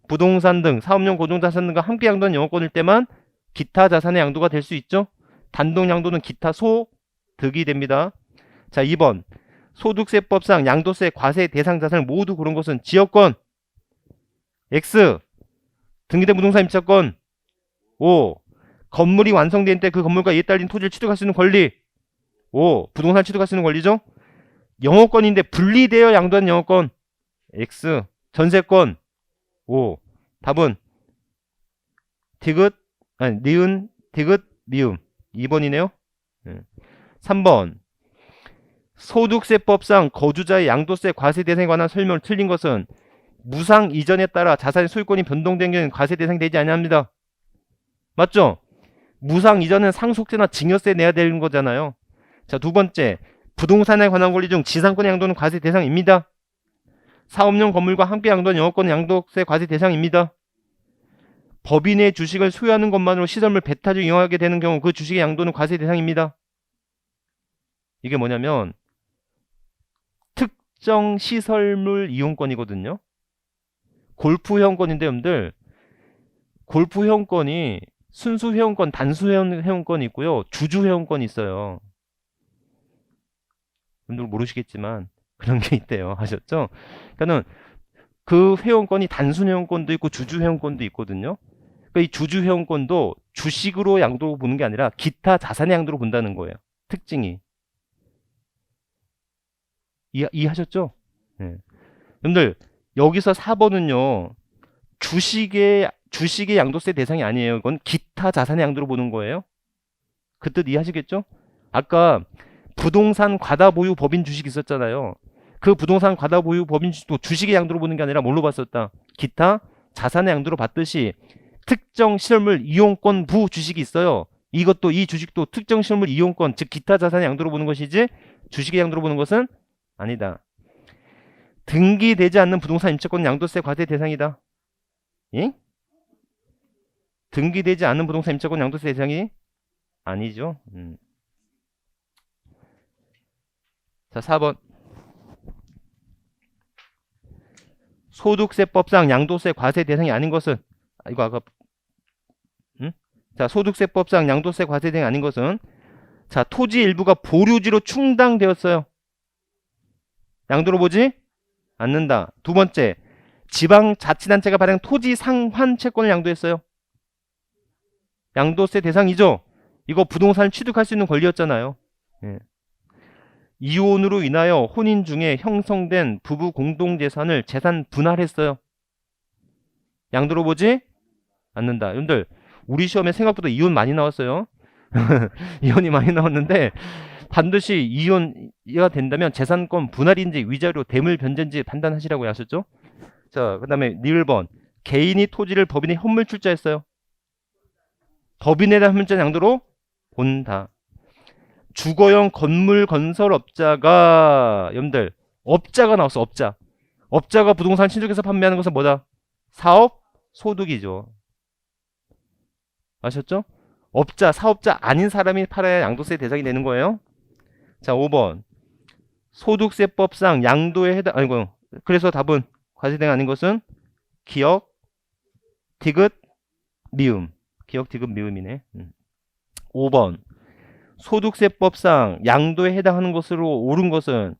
부동산 등 사업용 고정자산 등과 함께 양도한 영업권일 때만 기타 자산의 양도가 될 수 있죠. 단독 양도는 기타 소득이 됩니다. 자, 2번 소득세법상 양도세 과세 대상 자산을 모두 고른 것은 지역권 X, 등기된 부동산 임차권 O, 건물이 완성된 때 그 건물과 이에 딸린 토지를 취득할 수 있는 권리. 5. 부동산 취득할 수 있는 권리죠. 영업권인데 분리되어 양도한 영업권. X. 전세권. 5. 답은 디귿, 아니, 니은, 디귿, 미음. 2번이네요. 3번. 소득세법상 거주자의 양도세 과세 대상에 관한 설명을 틀린 것은 무상 이전에 따라 자산의 소유권이 변동된 경우는 과세 대상이 되지 아니합니다. 맞죠? 무상 이전은 상속세나 증여세 내야 되는 거잖아요. 자, 두 번째. 부동산에 관한 권리 중 지상권의 양도는 과세 대상입니다. 사업용 건물과 함께 양도한 영업권은 양도세 과세 대상입니다. 법인의 주식을 소유하는 것만으로 시설물 배타를 이용하게 되는 경우 그 주식의 양도는 과세 대상입니다. 이게 뭐냐면 특정 시설물 이용권이거든요. 골프 회원권인데 여러분들, 골프 회원권이 순수 회원권, 단수 회원권이 있고요. 주주 회원권이 있어요. 여러분들 모르시겠지만 그런 게 있대요. 아셨죠? 그러니까는 그 회원권이 단순 회원권도 있고 주주 회원권도 있거든요. 그러니까 이 주주 회원권도 주식으로 양도로 보는 게 아니라 기타 자산의 양도로 본다는 거예요. 특징이. 이해하셨죠? 네. 여러분들 여기서 4번은요. 주식의 양도세 대상이 아니에요. 이건 기타 자산의 양도로 보는 거예요. 그 뜻 이해하시겠죠? 아까 부동산 과다 보유 법인 주식 있었잖아요. 그 부동산 과다 보유 법인 주식도 주식의 양도로 보는 게 아니라 뭘로 봤었다? 기타 자산의 양도로 봤듯이 특정 실물 이용권 부 주식이 있어요. 이것도 이 주식도 특정 실물 이용권, 즉 기타 자산의 양도로 보는 것이지 주식의 양도로 보는 것은 아니다. 등기되지 않는 부동산 임차권 양도세 과세 대상이다. 예? 등기되지 않는 부동산 임차권 양도세 대상이 아니죠. 자, 4번. 소득세법상 양도세 과세 대상이 아닌 것은, 이거 아까 자, 소득세법상 양도세 과세 대상이 아닌 것은, 자, 토지 일부가 보류지로 충당되었어요. 양도로 보지 않는다. 두 번째, 지방자치단체가 발행한 토지 상환 채권을 양도했어요. 양도세 대상이죠. 이거 부동산을 취득할 수 있는 권리였잖아요. 예. 이혼으로 인하여 혼인 중에 형성된 부부 공동재산을 재산 분할했어요. 양도로 보지 않는다. 여러분들 우리 시험에 생각보다 이혼 많이 나왔어요. 이혼이 많이 나왔는데 반드시 이혼이 된다면 재산권 분할인지 위자료 대물 변제인지 판단하시라고 하셨죠. 자, 그 다음에 1번. 개인이 토지를 법인에 현물 출자했어요. 법인에 대한 현물자 양도로 본다. 주거용 건물 건설업자가, 여러분들 업자가 나왔어. 업자가 부동산 신축해서 판매하는 것은 뭐다? 사업 소득이죠. 아셨죠? 업자, 사업자 아닌 사람이 팔아야 양도세 대상이 되는 거예요. 자, 5번. 소득세법상 양도에 해당, 아니고, 그래서 답은 과세 대상 아닌 것은 기역, 디귿, 미음. 기역, 디귿, 미음이네. 5번. 소득세법상 양도에 해당하는 것으로 옳은 것은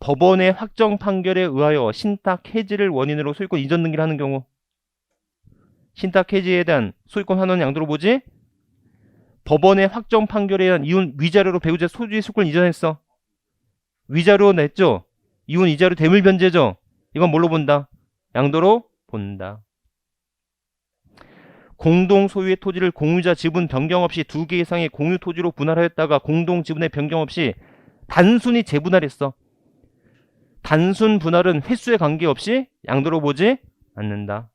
법원의 확정 판결에 의하여 신탁 해지를 원인으로 소유권 이전 등기를 하는 경우. 신탁 해지에 대한 소유권 환원 양도로 보지? 법원의 확정 판결에 의한 이혼 위자료로 배우자 소유의 소유권 이전했어. 위자료 냈죠? 이혼 이자료 대물 변제죠? 이건 뭘로 본다? 양도로 본다. 공동 소유의 토지를 공유자 지분 변경 없이 2개 이상의 공유 토지로 분할하였다가 공동 지분의 변경 없이 단순히 재분할했어. 단순 분할은 횟수에 관계없이 양도로 보지 않는다.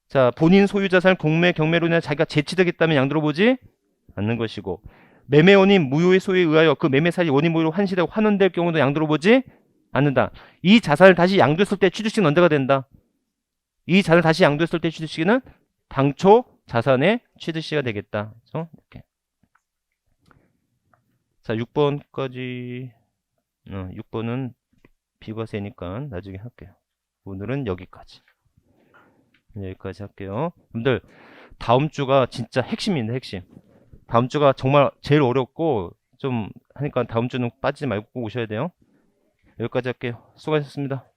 자, 본인 소유 자산을 공매 경매로 인해 자기가 재취득했다면 양도로 보지 않는 것이고, 매매 원인 무효의 소유에 의하여 그 매매 사실이 원인 무효로 환시되고 환원될 경우도 양도로 보지 않는다. 이 자산을 다시 양도했을 때 취득시는 언제가 된다? 이 자산을 다시 양도했을 때 취득시는 당초 자산의 취득시가 되겠다. 그렇죠? 이렇게. 자, 6번까지 6번은 비과세니까 나중에 할게요. 오늘은 여기까지 할게요. 여러분들 다음 주가 진짜 핵심입니다. 핵심. 다음 주가 정말 제일 어렵고 좀 하니까 다음 주는 빠지지 말고 오셔야 돼요. 여기까지 할게요. 수고하셨습니다.